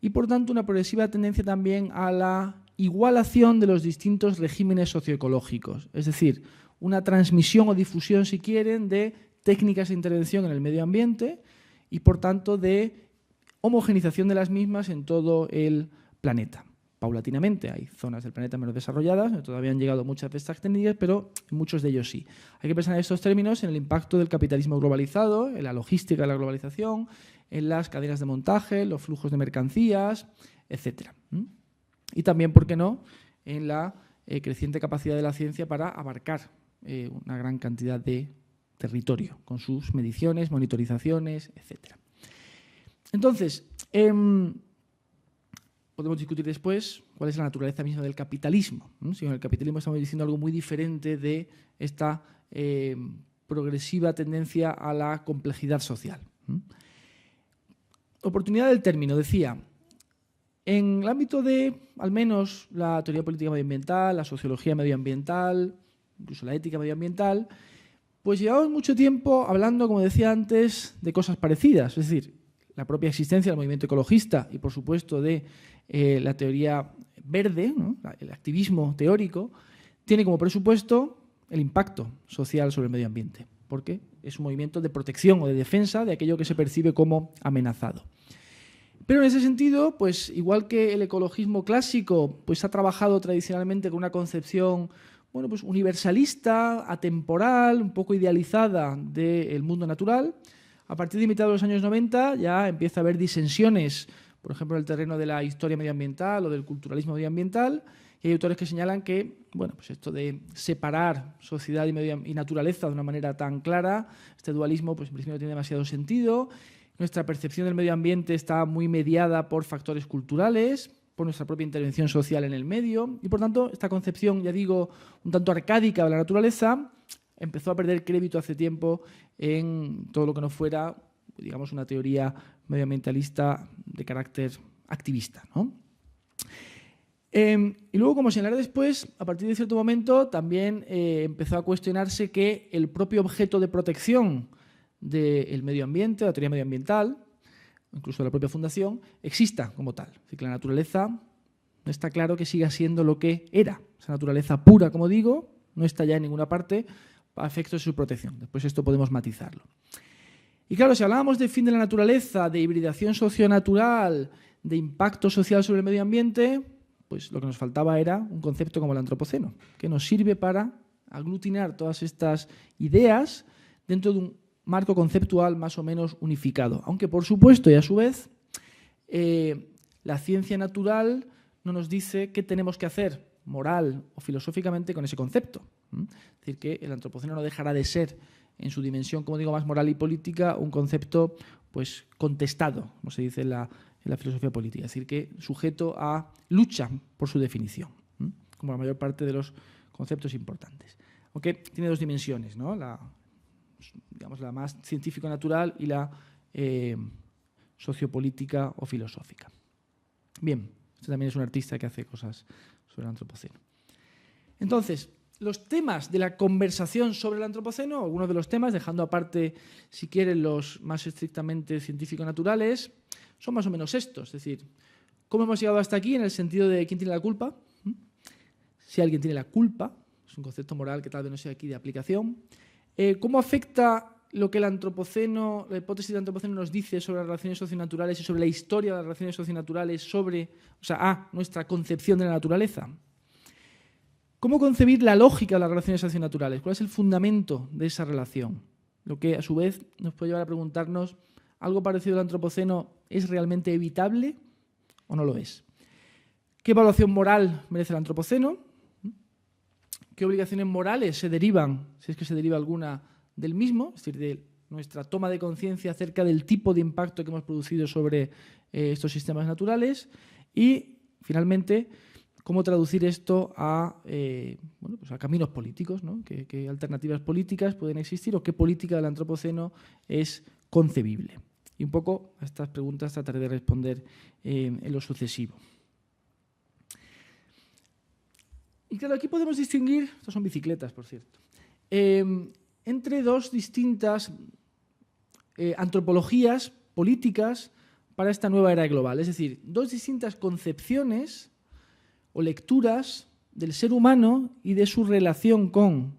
y, por tanto, una progresiva tendencia también a la igualación de los distintos regímenes socioecológicos, es decir, una transmisión o difusión, si quieren, de técnicas de intervención en el medio ambiente y, por tanto, de homogenización de las mismas en todo el planeta. Paulatinamente, hay zonas del planeta menos desarrolladas, donde todavía han llegado muchas de estas técnicas, pero en muchos de ellos sí. Hay que pensar en estos términos en el impacto del capitalismo globalizado, en la logística de la globalización, en las cadenas de montaje, los flujos de mercancías, etc. Y también, ¿por qué no?, en la creciente capacidad de la ciencia para abarcar una gran cantidad de territorio, con sus mediciones, monitorizaciones, etc. Entonces, podemos discutir después cuál es la naturaleza misma del capitalismo. Si en el capitalismo estamos diciendo algo muy diferente de esta progresiva tendencia a la complejidad social. Oportunidad del término, decía. En el ámbito de, al menos, la teoría política medioambiental, la sociología medioambiental, incluso la ética medioambiental, pues llevamos mucho tiempo hablando, como decía antes, de cosas parecidas. Es decir, la propia existencia del movimiento ecologista y, por supuesto, de la teoría verde, ¿no?, el activismo teórico, tiene como presupuesto el impacto social sobre el medio ambiente, porque es un movimiento de protección o de defensa de aquello que se percibe como amenazado. Pero en ese sentido, pues igual que el ecologismo clásico pues ha trabajado tradicionalmente con una concepción, bueno, pues universalista, atemporal, un poco idealizada del mundo natural, a partir de mitad de los años 90 ya empieza a haber disensiones, por ejemplo, en el terreno de la historia medioambiental o del culturalismo medioambiental, y hay autores que señalan que, bueno, pues esto de separar sociedad y naturaleza de una manera tan clara, este dualismo pues en principio no tiene demasiado sentido. Nuestra percepción del medio ambiente está muy mediada por factores culturales, por nuestra propia intervención social en el medio, y por tanto esta concepción, ya digo, un tanto arcádica de la naturaleza empezó a perder crédito hace tiempo en todo lo que no fuera, digamos, una teoría medioambientalista de carácter activista, ¿no? Y luego, como señalaré después, a partir de cierto momento también empezó a cuestionarse que el propio objeto de protección del medio ambiente, la teoría medioambiental, incluso de la propia fundación, exista como tal. Es decir, que la naturaleza no está claro que siga siendo lo que era. Esa naturaleza pura, como digo, no está ya en ninguna parte a efectos de su protección. Después esto podemos matizarlo. Y claro, si hablábamos de fin de la naturaleza, de hibridación socionatural, de impacto social sobre el medio ambiente, pues lo que nos faltaba era un concepto como el antropoceno, que nos sirve para aglutinar todas estas ideas dentro de un marco conceptual más o menos unificado. Aunque, por supuesto, y a su vez, la ciencia natural no nos dice qué tenemos que hacer moral o filosóficamente con ese concepto. Es decir, que el antropoceno no dejará de ser, en su dimensión, como digo, más moral y política, un concepto pues contestado, como se dice en la filosofía política. Es decir, que sujeto a lucha por su definición, como la mayor parte de los conceptos importantes. Aunque tiene dos dimensiones, ¿no? La más científico-natural y la sociopolítica o filosófica. Bien, este también es un artista que hace cosas sobre el antropoceno. Entonces, los temas de la conversación sobre el antropoceno, algunos de los temas, dejando aparte, si quieren, los más estrictamente científico-naturales, son más o menos estos. Es decir, ¿cómo hemos llegado hasta aquí en el sentido de quién tiene la culpa? Si alguien tiene la culpa, es un concepto moral que tal vez no sea aquí de aplicación. ¿Cómo afecta lo que el antropoceno, la hipótesis del antropoceno nos dice sobre las relaciones socionaturales y sobre la historia de las relaciones socionaturales, a nuestra concepción de la naturaleza? ¿Cómo concebir la lógica de las relaciones socionaturales? ¿Cuál es el fundamento de esa relación? Lo que, a su vez, nos puede llevar a preguntarnos, ¿algo parecido al antropoceno es realmente evitable o no lo es? ¿Qué evaluación moral merece el antropoceno? ¿Qué obligaciones morales se derivan, si es que se deriva alguna, del mismo? Es decir, de nuestra toma de conciencia acerca del tipo de impacto que hemos producido sobre estos sistemas naturales. Y, finalmente, cómo traducir esto a caminos políticos, ¿no? ¿Qué alternativas políticas pueden existir o qué política del antropoceno es concebible? Y un poco a estas preguntas trataré de responder en lo sucesivo. Y claro, aquí podemos distinguir, estas son bicicletas, por cierto, entre dos distintas antropologías políticas para esta nueva era global. Es decir, dos distintas concepciones o lecturas del ser humano y de su relación con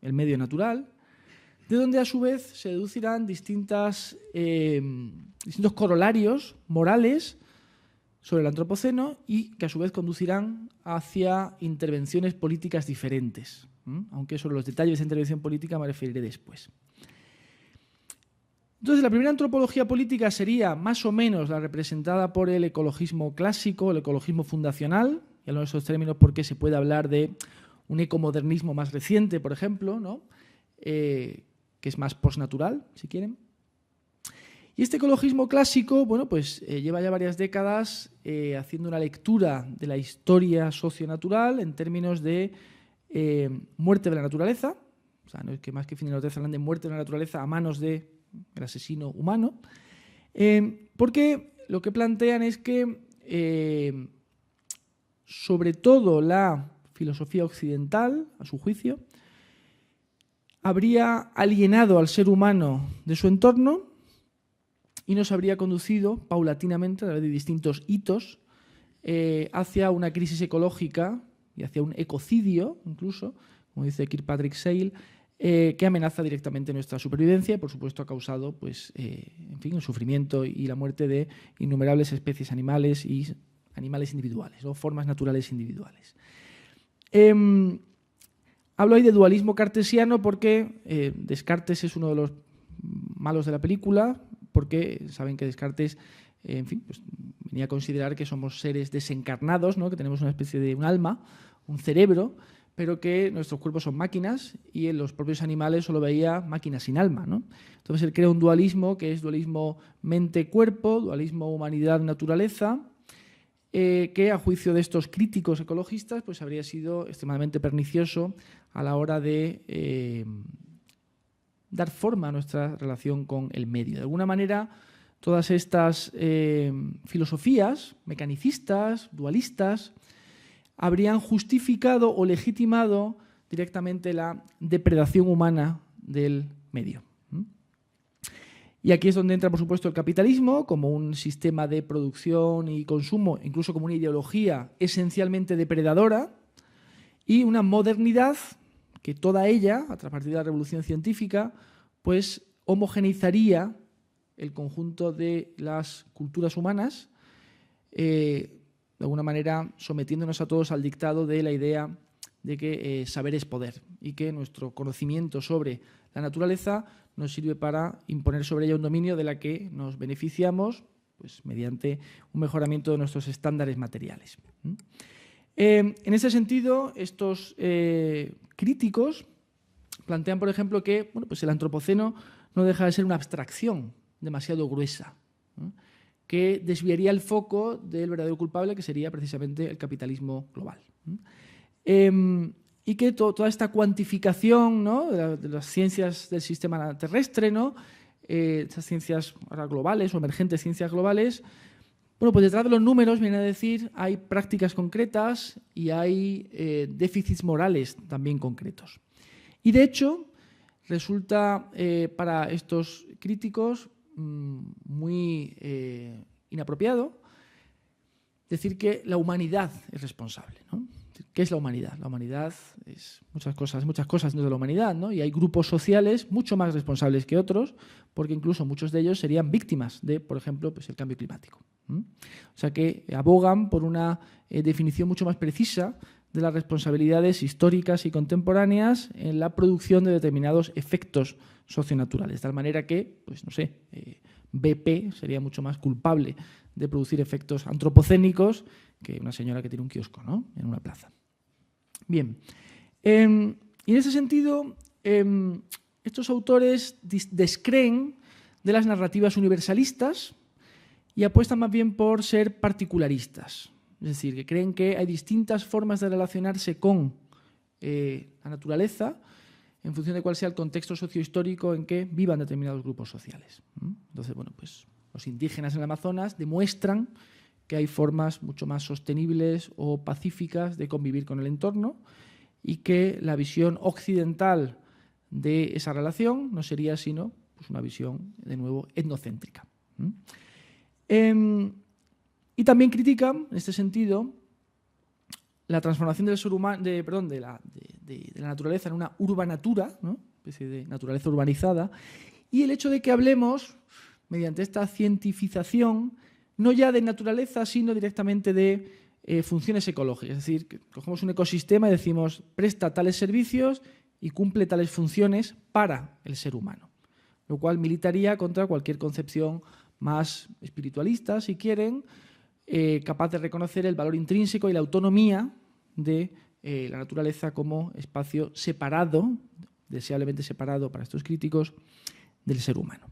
el medio natural, de donde a su vez se deducirán distintos corolarios morales sobre el antropoceno y que a su vez conducirán hacia intervenciones políticas diferentes, aunque sobre los detalles de intervención política me referiré después. Entonces, la primera antropología política sería más o menos la representada por el ecologismo clásico, el ecologismo fundacional, y hablo de esos términos porque se puede hablar de un ecomodernismo más reciente, por ejemplo, ¿no? Que es más postnatural, si quieren. Y este ecologismo clásico, lleva ya varias décadas haciendo una lectura de la historia socionatural en términos de muerte de la naturaleza, o sea, no es que más que fin de la naturaleza hablan de muerte de la naturaleza a manos del asesino humano, porque lo que plantean es que sobre todo la filosofía occidental, a su juicio, habría alienado al ser humano de su entorno y nos habría conducido paulatinamente, a través de distintos hitos, hacia una crisis ecológica y hacia un ecocidio, incluso, como dice Kirkpatrick Sale, que amenaza directamente nuestra supervivencia y, por supuesto, ha causado el sufrimiento y la muerte de innumerables especies animales y animales individuales, o formas naturales individuales. Hablo ahí de dualismo cartesiano porque Descartes es uno de los malos de la película, porque saben que Descartes venía a considerar que somos seres desencarnados, ¿no? Que tenemos una especie de un alma, un cerebro, pero que nuestros cuerpos son máquinas y en los propios animales solo veía máquinas sin alma, ¿no? Entonces él crea un dualismo que es dualismo mente-cuerpo, dualismo humanidad-naturaleza, que a juicio de estos críticos ecologistas pues habría sido extremadamente pernicioso a la hora de dar forma a nuestra relación con el medio. De alguna manera, todas estas filosofías mecanicistas, dualistas, habrían justificado o legitimado directamente la depredación humana del medio. Y aquí es donde entra, por supuesto, el capitalismo como un sistema de producción y consumo, incluso como una ideología esencialmente depredadora, y una modernidad que toda ella, a partir de la revolución científica, pues homogeneizaría el conjunto de las culturas humanas, de alguna manera sometiéndonos a todos al dictado de la idea de que saber es poder y que nuestro conocimiento sobre la naturaleza nos sirve para imponer sobre ella un dominio de la que nos beneficiamos pues, mediante un mejoramiento de nuestros estándares materiales. En ese sentido, estos críticos plantean, por ejemplo, que bueno, pues el antropoceno no deja de ser una abstracción demasiado gruesa, ¿no?, que desviaría el foco del verdadero culpable, que sería precisamente el capitalismo global. Y que toda esta cuantificación, ¿no?, de las ciencias del sistema terrestre, ¿no?, esas ciencias ahora globales o emergentes ciencias globales, bueno, pues detrás de los números, viene a decir, hay prácticas concretas y hay déficits morales también concretos. Y de hecho, resulta para estos críticos muy inapropiado decir que la humanidad es responsable, ¿no? ¿Qué es la humanidad? La humanidad es muchas cosas dentro de la humanidad, ¿no? Y hay grupos sociales mucho más responsables que otros, porque incluso muchos de ellos serían víctimas de, por ejemplo, pues el cambio climático. O sea que abogan por una definición mucho más precisa de las responsabilidades históricas y contemporáneas en la producción de determinados efectos socionaturales, de tal manera que, pues no sé, BP sería mucho más culpable de producir efectos antropocénicos que una señora que tiene un kiosco, ¿no?, en una plaza. Bien, y en ese sentido, estos autores descreen de las narrativas universalistas y apuestan más bien por ser particularistas. Es decir, que creen que hay distintas formas de relacionarse con la naturaleza en función de cuál sea el contexto sociohistórico en que vivan determinados grupos sociales. Entonces, bueno, pues los indígenas en el Amazonas demuestran que hay formas mucho más sostenibles o pacíficas de convivir con el entorno y que la visión occidental de esa relación no sería sino pues, una visión, de nuevo, etnocéntrica. Y también critican, en este sentido, la transformación del ser humano, de la naturaleza en una urbanatura, ¿no?, especie de naturaleza urbanizada, y el hecho de que hablemos, mediante esta cientificación, no ya de naturaleza, sino directamente de funciones ecológicas. Es decir, que cogemos un ecosistema y decimos, presta tales servicios y cumple tales funciones para el ser humano, lo cual militaría contra cualquier concepción más espiritualista, si quieren, capaz de reconocer el valor intrínseco y la autonomía de la naturaleza como espacio separado, deseablemente separado para estos críticos, del ser humano.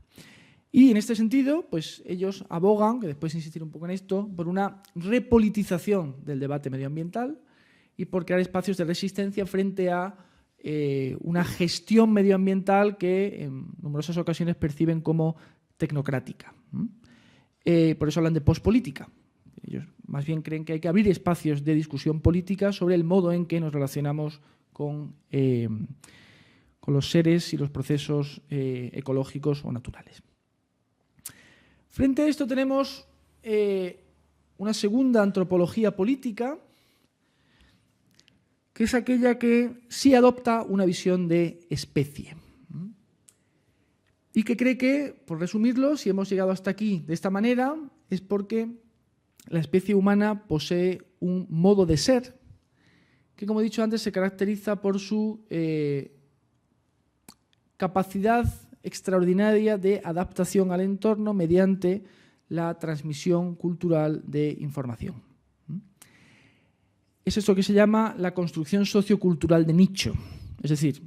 Y en este sentido, pues ellos abogan, que después insistiré un poco en esto, por una repolitización del debate medioambiental y por crear espacios de resistencia frente a una gestión medioambiental que en numerosas ocasiones perciben como tecnocrática. Por eso hablan de pospolítica. Ellos más bien creen que hay que abrir espacios de discusión política sobre el modo en que nos relacionamos con los seres y los procesos ecológicos o naturales. Frente a esto tenemos una segunda antropología política, que es aquella que sí adopta una visión de especie y que cree que, por resumirlo, si hemos llegado hasta aquí de esta manera, es porque la especie humana posee un modo de ser que, como he dicho antes, se caracteriza por su capacidad extraordinaria de adaptación al entorno mediante la transmisión cultural de información. Es esto que se llama la construcción sociocultural de nicho. Es decir,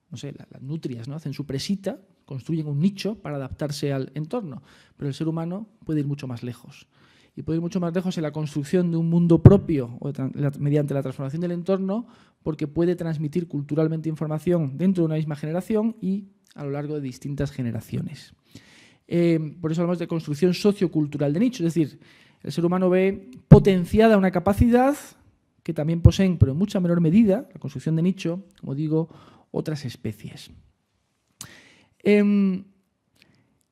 no sé, las nutrias, ¿no?, hacen su presita, construyen un nicho para adaptarse al entorno, pero el ser humano puede ir mucho más lejos. Y puede ir mucho más lejos en la construcción de un mundo propio o mediante la transformación del entorno, porque puede transmitir culturalmente información dentro de una misma generación y a lo largo de distintas generaciones. Por eso hablamos de construcción sociocultural de nicho, es decir, El ser humano ve potenciada una capacidad que también poseen, pero en mucha menor medida, la construcción de nicho, como digo, otras especies. En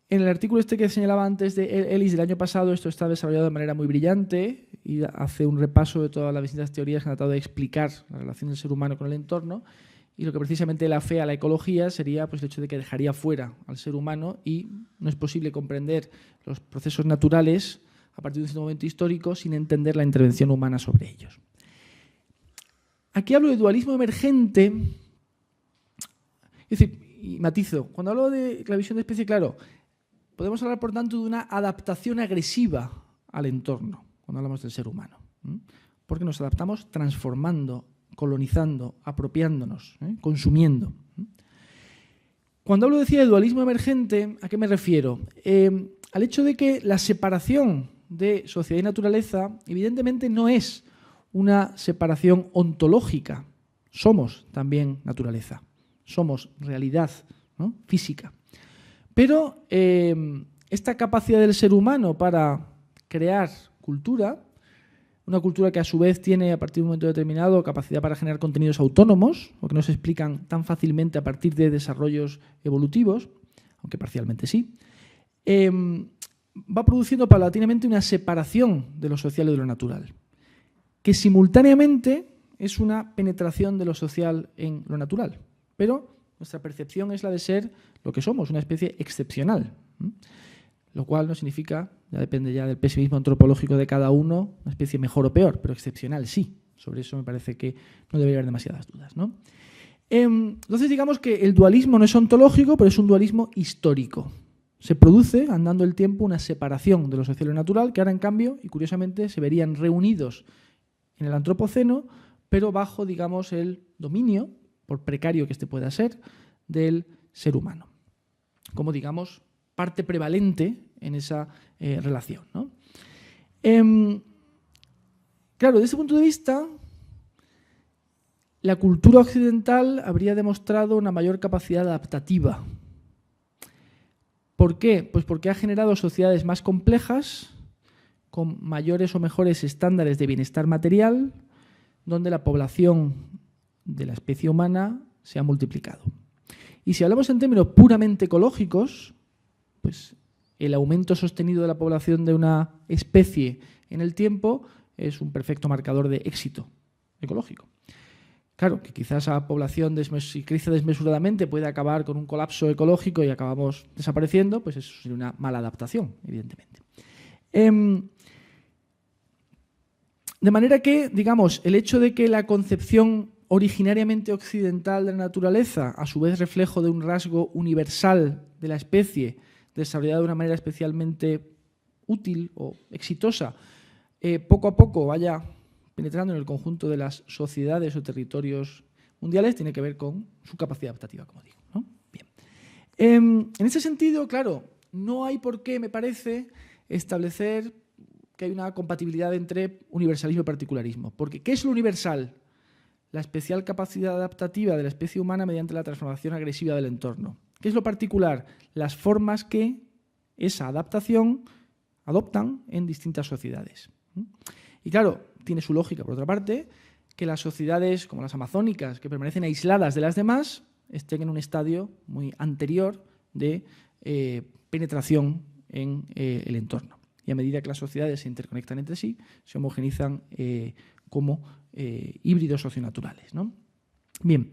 el artículo este que señalaba antes de Ellis del año pasado, esto está desarrollado de manera muy brillante y hace un repaso de todas las distintas teorías que han tratado de explicar la relación del ser humano con el entorno, y lo que precisamente la fe a la ecología sería pues, el hecho de que dejaría fuera al ser humano y no es posible comprender los procesos naturales a partir de un cierto momento histórico sin entender la intervención humana sobre ellos. Aquí hablo de dualismo emergente, es decir, y matizo, cuando hablo de la visión de especie, claro, podemos hablar, por tanto, de una adaptación agresiva al entorno, cuando hablamos del ser humano. Porque nos adaptamos transformando, colonizando, apropiándonos, consumiendo. Cuando hablo, decía, de dualismo emergente, ¿a qué me refiero? Al hecho de que la separación de sociedad y naturaleza, evidentemente, no es una separación ontológica. Somos también naturaleza. Somos realidad, ¿no? Física. Pero esta capacidad del ser humano para crear cultura, una cultura que a su vez tiene a partir de un momento determinado capacidad para generar contenidos autónomos, o que no se explican tan fácilmente a partir de desarrollos evolutivos, aunque parcialmente sí, va produciendo paulatinamente una separación de lo social y de lo natural, que simultáneamente es una penetración de lo social en lo natural. Pero nuestra percepción es la de ser lo que somos, una especie excepcional. Lo cual no significa, ya depende ya del pesimismo antropológico de cada uno, una especie mejor o peor, pero excepcional sí. Sobre eso me parece que no debería haber demasiadas dudas, ¿no? Entonces digamos que el dualismo no es ontológico, pero es un dualismo histórico. Se produce, andando el tiempo, una separación de lo social y lo natural, que ahora en cambio, y curiosamente, se verían reunidos en el antropoceno, pero bajo, digamos, el dominio, por precario que este pueda ser, del ser humano. Como, digamos, parte prevalente en esa relación, ¿no? Claro, desde ese punto de vista, la cultura occidental habría demostrado una mayor capacidad adaptativa. ¿Por qué? Pues porque ha generado sociedades más complejas, con mayores o mejores estándares de bienestar material, donde la población de la especie humana se ha multiplicado. Y si hablamos en términos puramente ecológicos, pues el aumento sostenido de la población de una especie en el tiempo es un perfecto marcador de éxito ecológico. Claro, que quizás a población, si crece desmesuradamente, puede acabar con un colapso ecológico y acabamos desapareciendo, pues eso sería una mala adaptación, evidentemente. De manera que, digamos, el hecho de que la concepción originariamente occidental de la naturaleza, a su vez reflejo de un rasgo universal de la especie, desarrollada de una manera especialmente útil o exitosa, poco a poco vaya penetrando en el conjunto de las sociedades o territorios mundiales, tiene que ver con su capacidad adaptativa, como digo, ¿no? Bien. En ese sentido, claro, no hay por qué, me parece, establecer que hay una compatibilidad entre universalismo y particularismo. Porque, ¿qué es lo universal? La especial capacidad adaptativa de la especie humana mediante la transformación agresiva del entorno. ¿Qué es lo particular? Las formas que esa adaptación adoptan en distintas sociedades. Y claro, tiene su lógica, por otra parte, que las sociedades como las amazónicas, que permanecen aisladas de las demás, estén en un estadio muy anterior de penetración en el entorno. Y a medida que las sociedades se interconectan entre sí, se homogenizan como híbridos socionaturales, ¿no? Bien.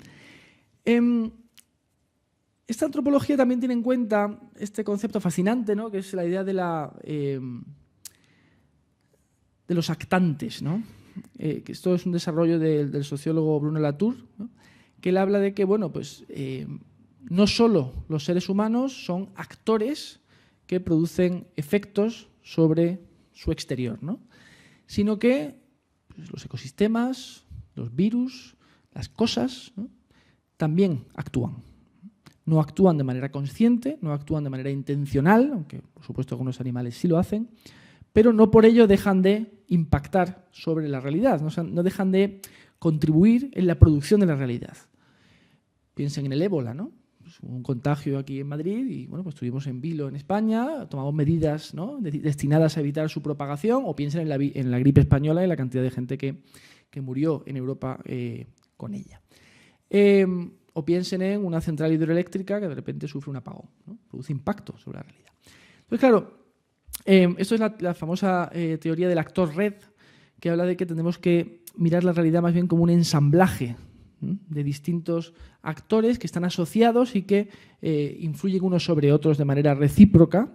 Esta antropología también tiene en cuenta este concepto fascinante, ¿no? Que es la idea de los actantes, ¿no? Que esto es un desarrollo del sociólogo Bruno Latour, ¿no? Que él habla de que, bueno, pues no solo los seres humanos son actores que producen efectos sobre su exterior, ¿no? Sino que pues, los ecosistemas, los virus, las cosas, ¿no? También actúan. No actúan de manera consciente, no actúan de manera intencional, aunque por supuesto algunos animales sí lo hacen, pero no por ello dejan de impactar sobre la realidad, no dejan de contribuir en la producción de la realidad. Piensen en el ébola, ¿no? pues, un contagio aquí en Madrid y bueno, pues estuvimos en vilo en España, tomamos medidas, ¿no?, destinadas a evitar su propagación, o piensen en la gripe española y la cantidad de gente que murió en Europa con ella. O piensen en una central hidroeléctrica que de repente sufre un apagón, ¿no? Produce impacto sobre la realidad. Entonces, claro, esto es la famosa teoría del actor red, que habla de que tenemos que mirar la realidad más bien como un ensamblaje de distintos actores que están asociados y que influyen unos sobre otros de manera recíproca.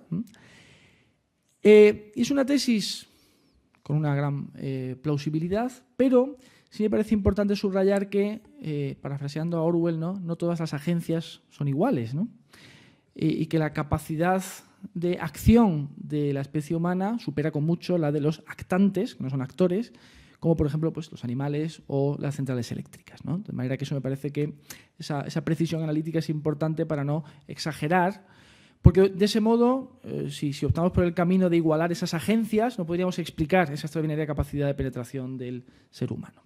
Es una tesis con una gran plausibilidad, pero sí me parece importante subrayar que, parafraseando a Orwell, no todas las agencias son iguales, ¿no? Y que la capacidad de acción de la especie humana supera con mucho la de los actantes, que no son actores, como por ejemplo pues, los animales o las centrales eléctricas, ¿no? De manera que eso me parece que esa precisión analítica es importante para no exagerar, porque de ese modo, si optamos por el camino de igualar esas agencias, no podríamos explicar esa extraordinaria capacidad de penetración del ser humano.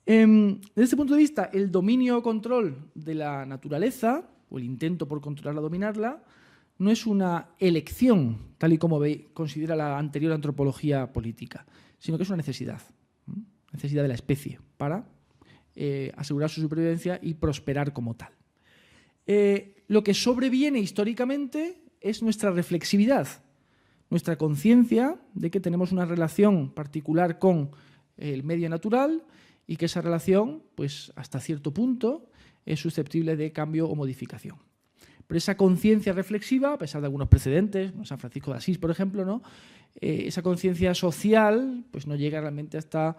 Desde este punto de vista, el dominio o control de la naturaleza, o el intento por controlarla o dominarla, no es una elección, tal y como considera la anterior antropología política, sino que es una necesidad de la especie para asegurar su supervivencia y prosperar como tal. Lo que sobreviene históricamente es nuestra reflexividad, nuestra conciencia de que tenemos una relación particular con el medio natural y que esa relación, pues hasta cierto punto, es susceptible de cambio o modificación. Pero esa conciencia reflexiva, a pesar de algunos precedentes, como San Francisco de Asís, por ejemplo, ¿no?, esa conciencia social pues no llega realmente hasta,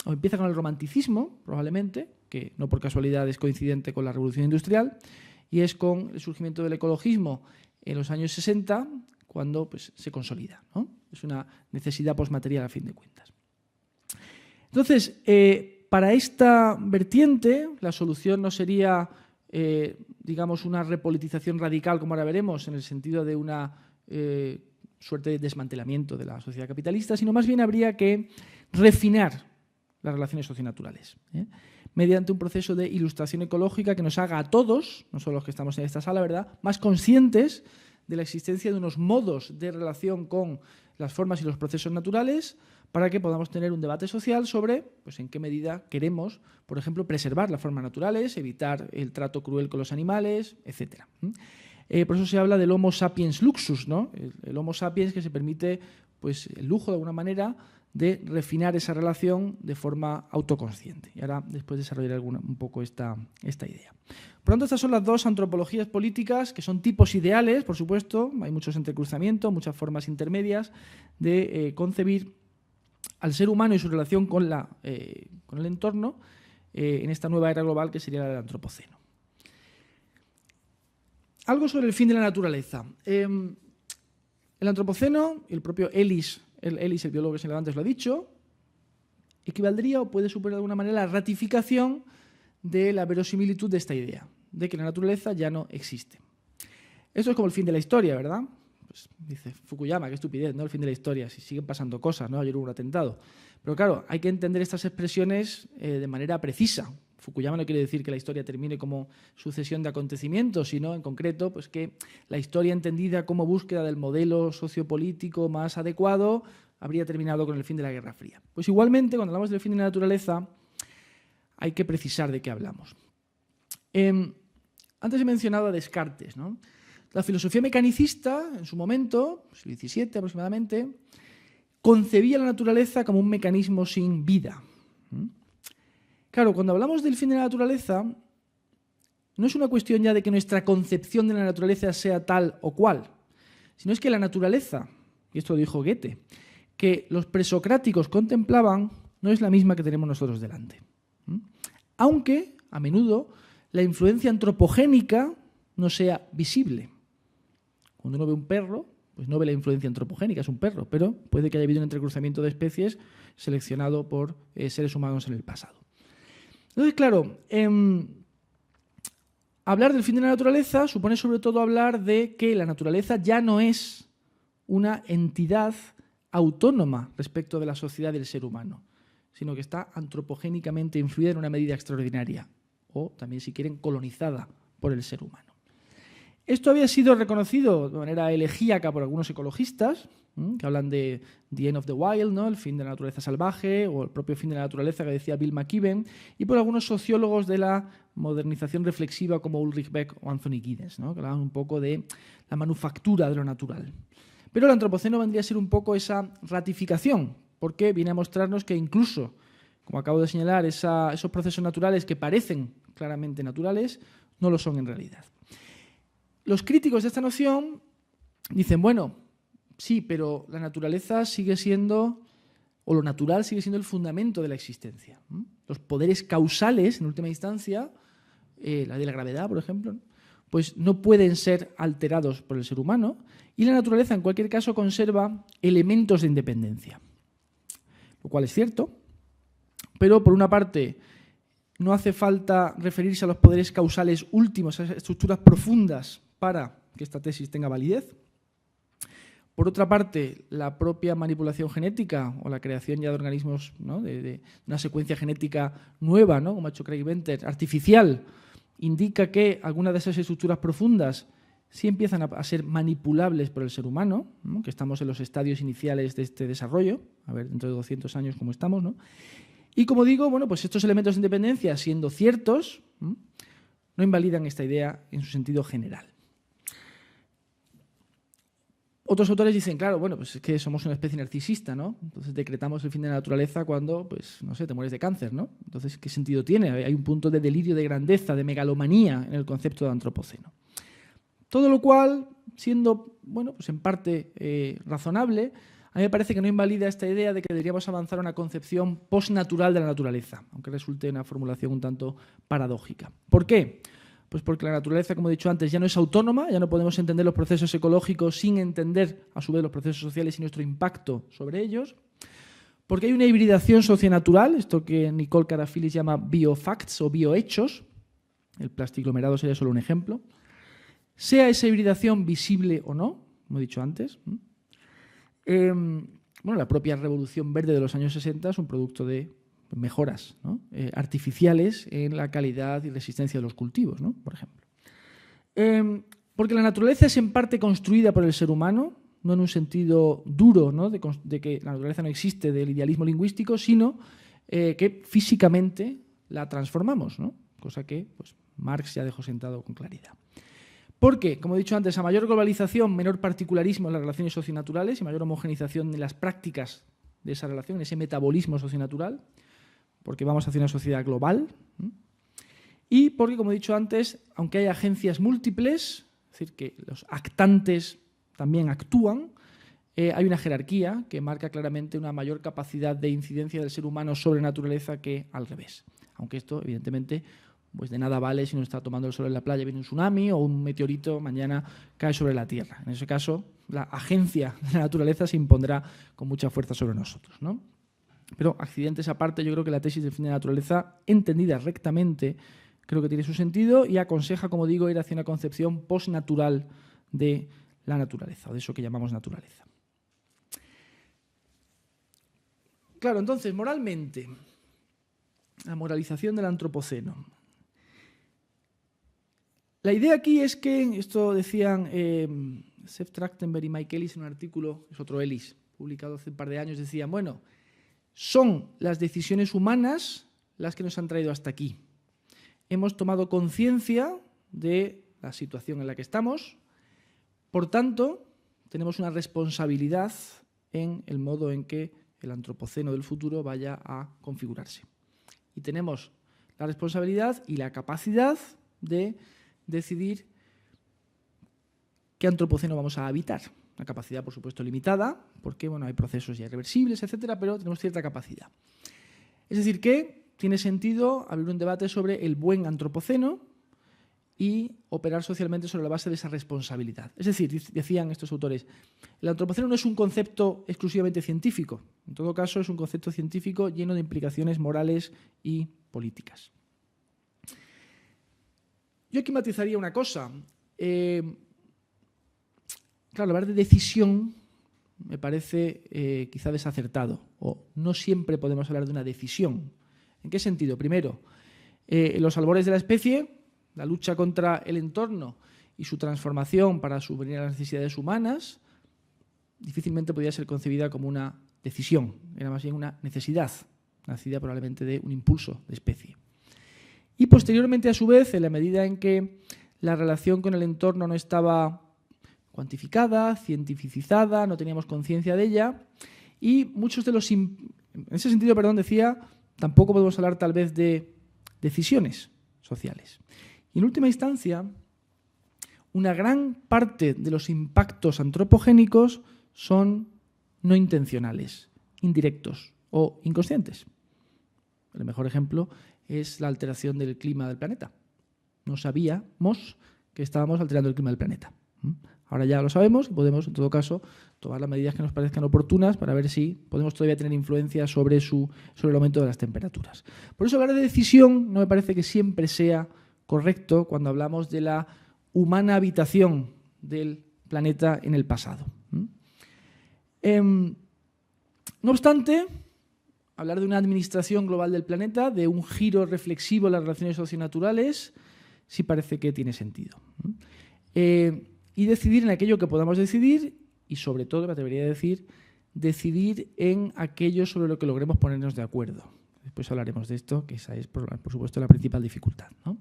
o empieza con el romanticismo, probablemente, que no por casualidad es coincidente con la Revolución Industrial, y es con el surgimiento del ecologismo en los años 60, cuando pues, se consolida, ¿no? Es una necesidad postmaterial a fin de cuentas. Entonces, para esta vertiente, la solución no sería, digamos, una repolitización radical, como ahora veremos, en el sentido de una suerte de desmantelamiento de la sociedad capitalista, sino más bien habría que refinar las relaciones socionaturales, mediante un proceso de ilustración ecológica que nos haga a todos, no solo los que estamos en esta sala, ¿verdad?, más conscientes de la existencia de unos modos de relación con las formas y los procesos naturales, para que podamos tener un debate social sobre pues, en qué medida queremos, por ejemplo, preservar las formas naturales, evitar el trato cruel con los animales, etc. Por eso se habla del Homo sapiens luxus, ¿no? El Homo sapiens que se permite pues, el lujo, de alguna manera, de refinar esa relación de forma autoconsciente. Y ahora después desarrollaré un poco esta idea. Por lo tanto, estas son las dos antropologías políticas, que son tipos ideales, por supuesto, hay muchos entrecruzamientos, muchas formas intermedias de concebir al ser humano y su relación con el entorno en esta nueva era global que sería la del antropoceno. Algo sobre el fin de la naturaleza. El antropoceno, el propio Ellis, el biólogo que señalaba antes, lo ha dicho, equivaldría o puede suponer de alguna manera la ratificación de la verosimilitud de esta idea, de que la naturaleza ya no existe. Esto es como el fin de la historia, ¿verdad? Pues dice Fukuyama, qué estupidez, ¿no? El fin de la historia, si siguen pasando cosas, ¿no? Ayer hubo un atentado. Pero claro, hay que entender estas expresiones de manera precisa. Fukuyama no quiere decir que la historia termine como sucesión de acontecimientos, sino en concreto pues que la historia entendida como búsqueda del modelo sociopolítico más adecuado habría terminado con el fin de la Guerra Fría. Pues igualmente, cuando hablamos del fin de la naturaleza, hay que precisar de qué hablamos. Antes he mencionado a Descartes, ¿no? La filosofía mecanicista, en su momento, siglo XVII aproximadamente, concebía la naturaleza como un mecanismo sin vida. Claro, cuando hablamos del fin de la naturaleza, no es una cuestión ya de que nuestra concepción de la naturaleza sea tal o cual, sino es que la naturaleza, y esto lo dijo Goethe, que los presocráticos contemplaban no es la misma que tenemos nosotros delante. Aunque, a menudo, la influencia antropogénica no sea visible. Cuando uno ve un perro, pues no ve la influencia antropogénica, es un perro, pero puede que haya habido un entrecruzamiento de especies seleccionado por seres humanos en el pasado. Entonces, claro, hablar del fin de la naturaleza supone sobre todo hablar de que la naturaleza ya no es una entidad autónoma respecto de la sociedad del ser humano, sino que está antropogénicamente influida en una medida extraordinaria, o también, si quieren, colonizada por el ser humano. Esto había sido reconocido de manera elegíaca por algunos ecologistas, que hablan de The End of the Wild, ¿no? El fin de la naturaleza salvaje, o el propio fin de la naturaleza que decía Bill McKibben, y por algunos sociólogos de la modernización reflexiva como Ulrich Beck o Anthony Giddens, ¿no? Que hablaban un poco de la manufactura de lo natural. Pero el antropoceno vendría a ser un poco esa ratificación, porque viene a mostrarnos que incluso, como acabo de señalar, esos procesos naturales que parecen claramente naturales, no lo son en realidad. Los críticos de esta noción dicen, bueno, sí, pero la naturaleza sigue siendo, o lo natural sigue siendo el fundamento de la existencia. Los poderes causales, en última instancia, la de la gravedad, por ejemplo, pues no pueden ser alterados por el ser humano, y la naturaleza, en cualquier caso, conserva elementos de independencia. Lo cual es cierto, pero por una parte no hace falta referirse a los poderes causales últimos, a esas estructuras profundas, para que esta tesis tenga validez. Por otra parte, la propia manipulación genética o la creación ya de organismos, ¿no? de una secuencia genética nueva, ¿no? Como ha hecho Craig Venter, artificial, indica que algunas de esas estructuras profundas sí empiezan a ser manipulables por el ser humano, ¿no? Que estamos en los estadios iniciales de este desarrollo, a ver dentro de 200 años cómo estamos, ¿no? Y como digo, bueno, pues estos elementos de independencia, siendo ciertos, no invalidan esta idea en su sentido general. Otros autores dicen, claro, bueno, pues es que somos una especie narcisista, ¿no? Entonces decretamos el fin de la naturaleza cuando, pues, no sé, te mueres de cáncer, ¿no? Entonces, ¿qué sentido tiene? Hay un punto de delirio de grandeza, de megalomanía en el concepto de antropoceno. Todo lo cual, siendo, bueno, pues en parte razonable, a mí me parece que no invalida esta idea de que deberíamos avanzar a una concepción postnatural de la naturaleza, aunque resulte una formulación un tanto paradójica. ¿Por qué? Pues porque la naturaleza, como he dicho antes, ya no es autónoma, ya no podemos entender los procesos ecológicos sin entender, a su vez, los procesos sociales y nuestro impacto sobre ellos. Porque hay una hibridación socionatural, esto que Nicole Karafilis llama biofacts o biohechos, el plastiglomerado sería solo un ejemplo, sea esa hibridación visible o no, como he dicho antes. Bueno, la propia revolución verde de los años 60 es un producto de mejoras, ¿no? Artificiales en la calidad y resistencia de los cultivos, ¿no? Por ejemplo. Porque la naturaleza es en parte construida por el ser humano, no en un sentido duro, ¿no? de que la naturaleza no existe, del idealismo lingüístico, sino que físicamente la transformamos, ¿no? Cosa que pues, Marx ya dejó sentado con claridad. Porque, como he dicho antes, a mayor globalización, menor particularismo en las relaciones socionaturales y mayor homogenización en las prácticas de esa relación, ese metabolismo socionatural, porque vamos hacia una sociedad global, y porque, como he dicho antes, aunque hay agencias múltiples, es decir, que los actantes también actúan, hay una jerarquía que marca claramente una mayor capacidad de incidencia del ser humano sobre la naturaleza que al revés. Aunque esto, evidentemente, pues de nada vale si uno está tomando el sol en la playa, viene un tsunami o un meteorito mañana cae sobre la Tierra. En ese caso, la agencia de la naturaleza se impondrá con mucha fuerza sobre nosotros, ¿no? Pero accidentes aparte, yo creo que la tesis del fin de la naturaleza, entendida rectamente, creo que tiene su sentido y aconseja, como digo, ir hacia una concepción postnatural de la naturaleza, o de eso que llamamos naturaleza. Claro, entonces, moralmente, la moralización del antropoceno. La idea aquí es que, esto decían Seth Trachtenberg y Mike Ellis en un artículo, es otro Ellis, publicado hace un par de años, decían, bueno, son las decisiones humanas las que nos han traído hasta aquí. Hemos tomado conciencia de la situación en la que estamos, por tanto, tenemos una responsabilidad en el modo en que el antropoceno del futuro vaya a configurarse. Y tenemos la responsabilidad y la capacidad de decidir qué antropoceno vamos a habitar. Una capacidad, por supuesto, limitada, porque bueno, hay procesos ya irreversibles, etcétera, pero tenemos cierta capacidad. Es decir, que tiene sentido abrir un debate sobre el buen antropoceno y operar socialmente sobre la base de esa responsabilidad. Es decir, decían estos autores, el antropoceno no es un concepto exclusivamente científico. En todo caso, es un concepto científico lleno de implicaciones morales y políticas. Yo aquí matizaría una cosa. Claro, hablar de decisión me parece quizá desacertado, o no siempre podemos hablar de una decisión. ¿En qué sentido? Primero, en los albores de la especie, la lucha contra el entorno y su transformación para subvenir a las necesidades humanas difícilmente podía ser concebida como una decisión, era más bien una necesidad, nacida probablemente de un impulso de especie. Y posteriormente, a su vez, en la medida en que la relación con el entorno no estaba cuantificada, cientificizada, no teníamos conciencia de ella, y muchos de los... En ese sentido, decía, tampoco podemos hablar tal vez de decisiones sociales. Y en última instancia, una gran parte de los impactos antropogénicos son no intencionales, indirectos o inconscientes. El mejor ejemplo es la alteración del clima del planeta. No sabíamos que estábamos alterando el clima del planeta. Ahora ya lo sabemos y podemos, en todo caso, tomar las medidas que nos parezcan oportunas para ver si podemos todavía tener influencia sobre el aumento de las temperaturas. Por eso hablar de decisión no me parece que siempre sea correcto cuando hablamos de la humana habitación del planeta en el pasado. No obstante, hablar de una administración global del planeta, de un giro reflexivo en las relaciones socionaturales, sí parece que tiene sentido. Y decidir en aquello que podamos decidir y, sobre todo, me atrevería a decir, decidir en aquello sobre lo que logremos ponernos de acuerdo. Después hablaremos de esto, que esa es, por supuesto, la principal dificultad, ¿no?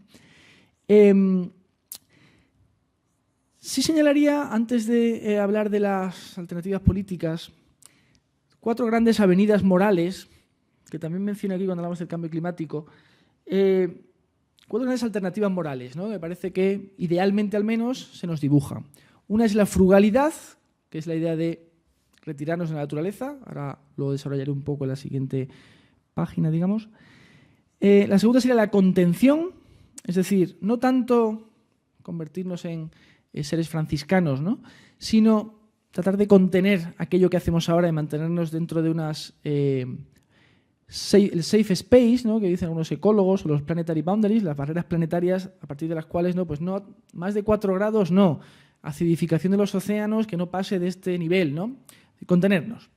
Sí señalaría, antes de hablar de las alternativas políticas, 4 grandes avenidas morales, que también menciono aquí cuando hablamos del cambio climático, 4 grandes alternativas morales, ¿no? Me parece que, idealmente al menos, se nos dibuja. Una es la frugalidad, que es la idea de retirarnos de la naturaleza. Ahora lo desarrollaré un poco en la siguiente página, digamos. La segunda sería la contención, es decir, no tanto convertirnos en seres franciscanos, ¿no?, sino tratar de contener aquello que hacemos ahora y mantenernos dentro de unas el safe space, ¿no?, que dicen algunos ecólogos, o los planetary boundaries, las barreras planetarias a partir de las cuales no más de 4 grados, no, acidificación de los océanos que no pase de este nivel, ¿no?, contenernos,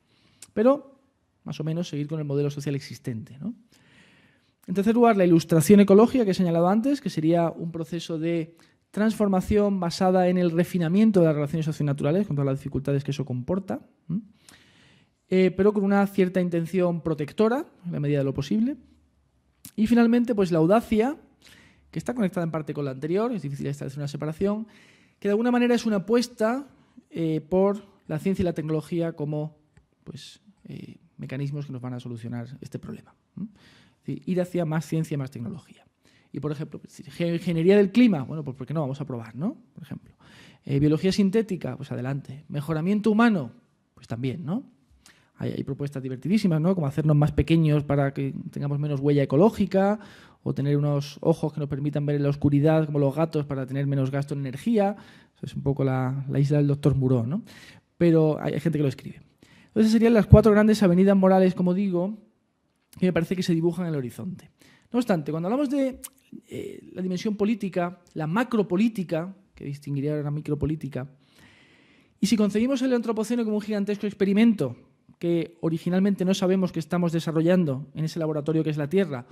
pero más o menos seguir con el modelo social existente, ¿no? En tercer lugar, la ilustración ecológica que he señalado antes, que sería un proceso de transformación basada en el refinamiento de las relaciones socionaturales, con todas las dificultades que eso comporta, pero con una cierta intención protectora, en la medida de lo posible. Y finalmente, pues la audacia, que está conectada en parte con la anterior, es difícil establecer una separación, que de alguna manera es una apuesta por la ciencia y la tecnología como mecanismos que nos van a solucionar este problema. Es decir, ir hacia más ciencia y más tecnología. Y, por ejemplo, ingeniería del clima, bueno, pues ¿por qué no? Vamos a probar, ¿no? Por ejemplo. Biología sintética, pues adelante. Mejoramiento humano, pues también, ¿no? Hay propuestas divertidísimas, ¿no?, como hacernos más pequeños para que tengamos menos huella ecológica, o tener unos ojos que nos permitan ver en la oscuridad como los gatos para tener menos gasto en energía. Eso es un poco la isla del doctor Moreau, ¿no? Pero hay gente que lo escribe. Entonces serían las 4 grandes avenidas morales, como digo, que me parece que se dibujan en el horizonte. No obstante, cuando hablamos de la dimensión política, la macropolítica, que distinguiría de la micropolítica, y si concebimos el antropoceno como un gigantesco experimento que originalmente no sabemos que estamos desarrollando en ese laboratorio que es la Tierra,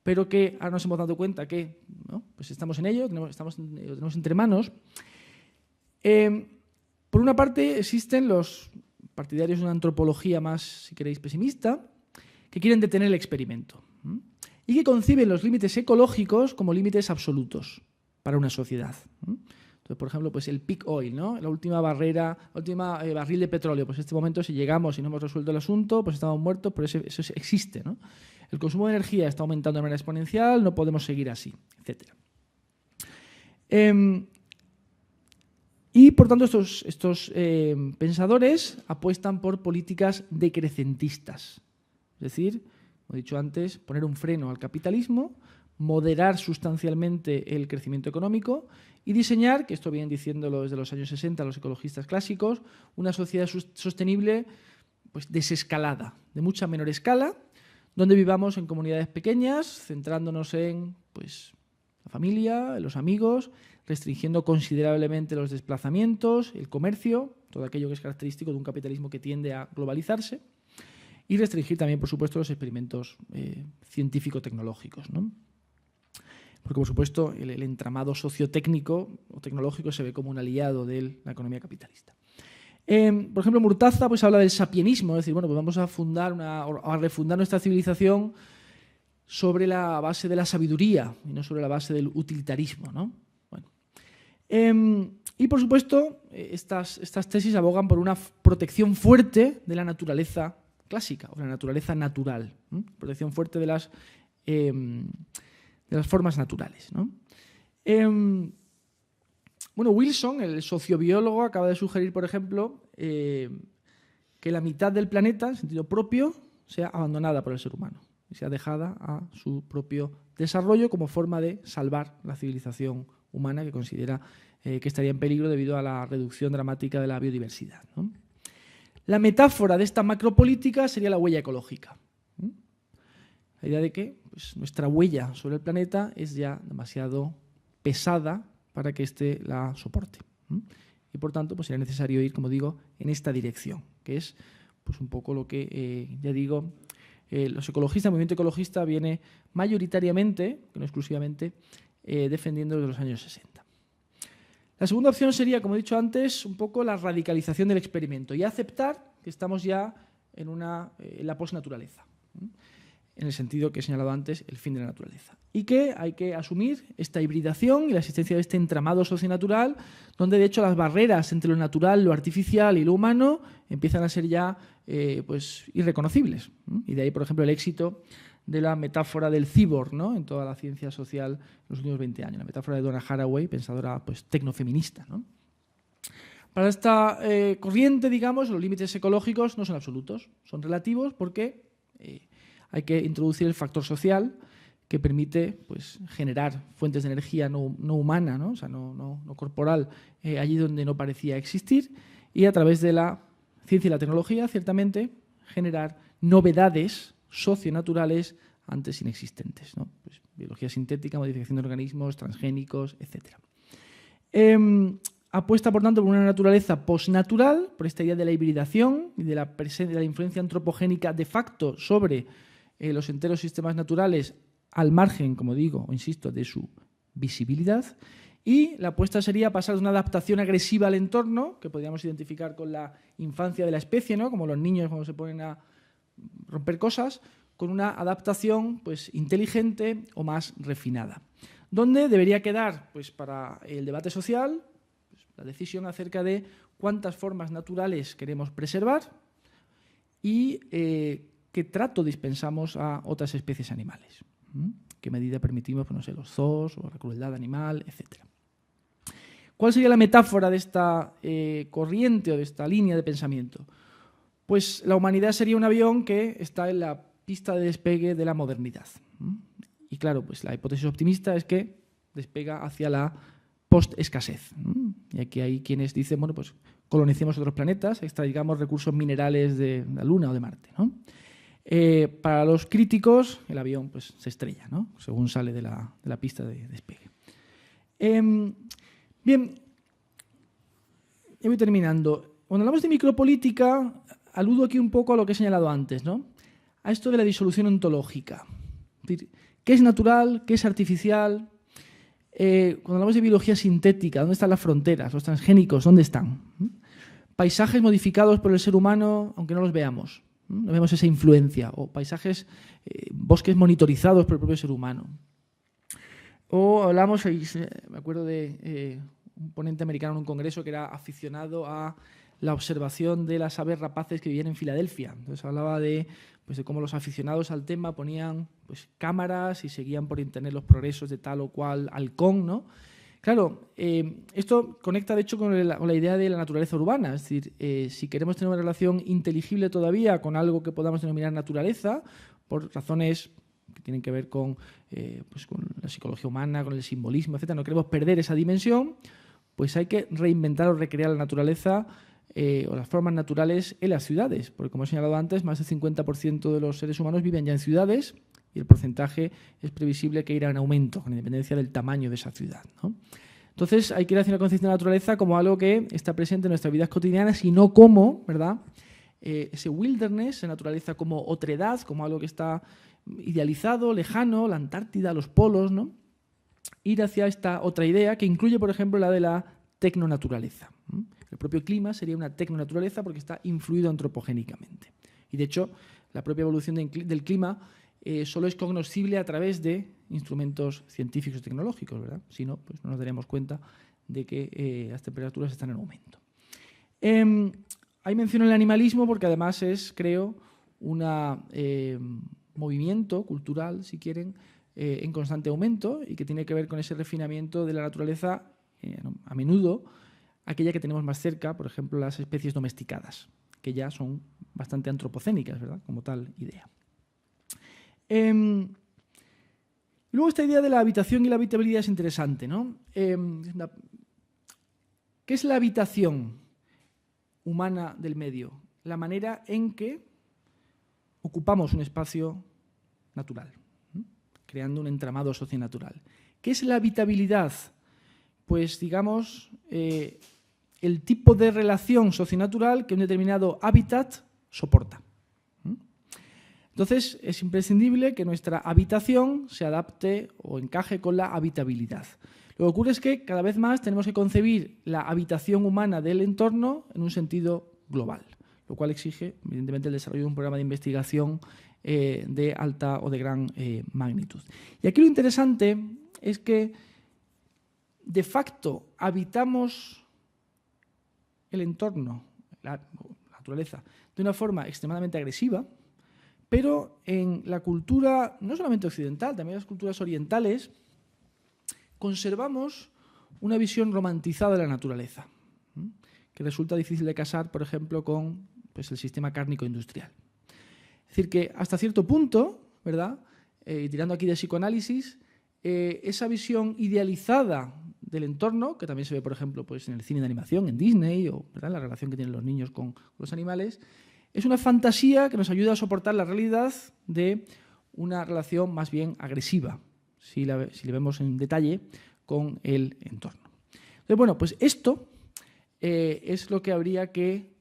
pero que ahora nos hemos dado cuenta que, ¿no?, pues estamos en ello, lo tenemos entre manos. Por una parte, existen los partidarios de una antropología más, si queréis, pesimista, que quieren detener el experimento y que conciben los límites ecológicos como límites absolutos para una sociedad. Entonces, por ejemplo, pues el peak oil, ¿no?, la última barrera, barril de petróleo. Pues en este momento, si llegamos y no hemos resuelto el asunto, pues estamos muertos, pero eso existe, ¿no? El consumo de energía está aumentando de manera exponencial, no podemos seguir así, etc. Y, por tanto, estos pensadores apuestan por políticas decrecentistas. Es decir, como he dicho antes, poner un freno al capitalismo, moderar sustancialmente el crecimiento económico y diseñar, que esto vienen diciéndolo desde los años 60 los ecologistas clásicos, una sociedad sostenible, pues desescalada, de mucha menor escala, donde vivamos en comunidades pequeñas, centrándonos en pues, la familia, en los amigos, restringiendo considerablemente los desplazamientos, el comercio, todo aquello que es característico de un capitalismo que tiende a globalizarse, y restringir también, por supuesto, los experimentos científico-tecnológicos, ¿no? porque, por supuesto, el entramado sociotécnico o tecnológico se ve como un aliado de la economía capitalista. Por ejemplo, Murtaza pues, habla del sapienismo, es decir, bueno, pues vamos a refundar nuestra civilización sobre la base de la sabiduría y no sobre la base del utilitarismo, ¿no? Bueno. Y, por supuesto, estas tesis abogan por una protección fuerte de la naturaleza clásica, o la naturaleza natural, ¿no? Protección fuerte de las formas naturales, ¿no? Bueno, Wilson, el sociobiólogo, acaba de sugerir, por ejemplo, que la mitad del planeta, en sentido propio, sea abandonada por el ser humano y sea dejada a su propio desarrollo como forma de salvar la civilización humana, que considera que estaría en peligro debido a la reducción dramática de la biodiversidad, ¿no? La metáfora de esta macropolítica sería la huella ecológica. La idea de que pues, nuestra huella sobre el planeta es ya demasiado pesada para que éste la soporte. Y por tanto, pues sería necesario ir, como digo, en esta dirección, que es pues, un poco lo que, ya digo, los ecologistas, el movimiento ecologista viene mayoritariamente, que no exclusivamente, defendiendo desde los años 60. La segunda opción sería, como he dicho antes, un poco la radicalización del experimento y aceptar que estamos ya en la posnaturaleza, en el sentido que he señalado antes, el fin de la naturaleza. Y que hay que asumir esta hibridación y la existencia de este entramado socionatural, donde de hecho las barreras entre lo natural, lo artificial y lo humano empiezan a ser ya pues, irreconocibles. Y de ahí, por ejemplo, el éxito de la metáfora del cyborg, ¿no? En toda la ciencia social en los últimos 20 años. La metáfora de Donna Haraway, pensadora pues, tecnofeminista, ¿no? Para esta corriente, digamos, los límites ecológicos no son absolutos, son relativos porque hay que introducir el factor social que permite pues, generar fuentes de energía no humana, ¿no? O sea, no corporal, allí donde no parecía existir, y a través de la ciencia y la tecnología, ciertamente, generar novedades socionaturales antes inexistentes, ¿no? Pues, biología sintética, modificación de organismos, transgénicos, etc. Apuesta, por tanto, por una naturaleza postnatural, por esta idea de la hibridación y de la influencia antropogénica de facto sobre los enteros sistemas naturales al margen, como digo, o insisto, de su visibilidad. Y la apuesta sería pasar de una adaptación agresiva al entorno, que podríamos identificar con la infancia de la especie, ¿no? Como los niños cuando se ponen a romper cosas, con una adaptación pues, inteligente o más refinada. ¿Dónde debería quedar? Pues para el debate social, pues, la decisión acerca de cuántas formas naturales queremos preservar y qué trato dispensamos a otras especies animales. ¿Qué medida permitimos, pues, no sé, los zoos o la crueldad animal, etcétera? ¿Cuál sería la metáfora de esta corriente o de esta línea de pensamiento? Pues la humanidad sería un avión que está en la pista de despegue de la modernidad. Y claro, pues la hipótesis optimista es que despega hacia la post-escasez. Y aquí hay quienes dicen, bueno, pues colonicemos otros planetas, extraigamos recursos minerales de la Luna o de Marte, ¿no? Para los críticos, el avión pues, se estrella, ¿no? Según sale de la pista de despegue. Bien, ya voy terminando. Cuando hablamos de micropolítica, aludo aquí un poco a lo que he señalado antes, ¿no? A esto de la disolución ontológica. Es decir, ¿qué es natural? ¿Qué es artificial? Cuando hablamos de biología sintética, ¿dónde están las fronteras? ¿Los transgénicos? ¿Dónde están? Paisajes modificados por el ser humano, aunque no los veamos. No vemos esa influencia. O paisajes, bosques monitorizados por el propio ser humano. O hablamos, me acuerdo de un ponente americano en un congreso que era aficionado a la observación de las aves rapaces que vivían en Filadelfia. Entonces hablaba de cómo los aficionados al tema ponían pues, cámaras y seguían por internet los progresos de tal o cual halcón, ¿no? Claro, esto conecta de hecho con la idea de la naturaleza urbana. Es decir, si queremos tener una relación inteligible todavía con algo que podamos denominar naturaleza, por razones que tienen que ver con la psicología humana, con el simbolismo, etc., no queremos perder esa dimensión, pues hay que reinventar o recrear la naturaleza o las formas naturales en las ciudades, porque como he señalado antes, más del 50% de los seres humanos viven ya en ciudades y el porcentaje es previsible que irá en aumento, con independencia del tamaño de esa ciudad, ¿no? Entonces hay que ir hacia una conciencia de la naturaleza como algo que está presente en nuestras vidas cotidianas y no como, ¿verdad?, ese wilderness, esa naturaleza como otredad, como algo que está idealizado, lejano, la Antártida, los polos, ¿no? ir hacia esta otra idea que incluye, por ejemplo, la de la tecnonaturaleza. El propio clima sería una tecnonaturaleza porque está influido antropogénicamente. Y, de hecho, la propia evolución del clima solo es cognoscible a través de instrumentos científicos y tecnológicos, ¿verdad? Si no, pues no nos daríamos cuenta de que las temperaturas están en aumento. Ahí menciono el animalismo porque además es, creo, un movimiento cultural, si quieren, en constante aumento y que tiene que ver con ese refinamiento de la naturaleza, a menudo aquella que tenemos más cerca, por ejemplo, las especies domesticadas, que ya son bastante antropocénicas, ¿verdad?, como tal idea. Luego esta idea de la habitación y la habitabilidad es interesante, ¿no? ¿Qué es la habitación humana del medio? La manera en que ocupamos un espacio natural, creando un entramado socionatural. ¿Qué es la habitabilidad? Pues, digamos, el tipo de relación socionatural que un determinado hábitat soporta. Entonces, es imprescindible que nuestra habitación se adapte o encaje con la habitabilidad. Lo que ocurre es que cada vez más tenemos que concebir la habitación humana del entorno en un sentido global, lo cual exige, evidentemente, el desarrollo de un programa de investigación de alta o de gran magnitud. Y aquí lo interesante es que, de facto, habitamos el entorno, la naturaleza, de una forma extremadamente agresiva, pero en la cultura, no solamente occidental, también en las culturas orientales, conservamos una visión romantizada de la naturaleza, que resulta difícil de casar, por ejemplo, con el sistema cárnico industrial. Es decir, que hasta cierto punto, ¿verdad?, tirando aquí de psicoanálisis, esa visión idealizada del entorno, que también se ve, por ejemplo, pues en el cine de animación, en Disney, o, ¿verdad?, la relación que tienen los niños con los animales, es una fantasía que nos ayuda a soportar la realidad de una relación más bien agresiva, si le vemos en detalle, con el entorno. Entonces, bueno, pues esto es lo que habría que,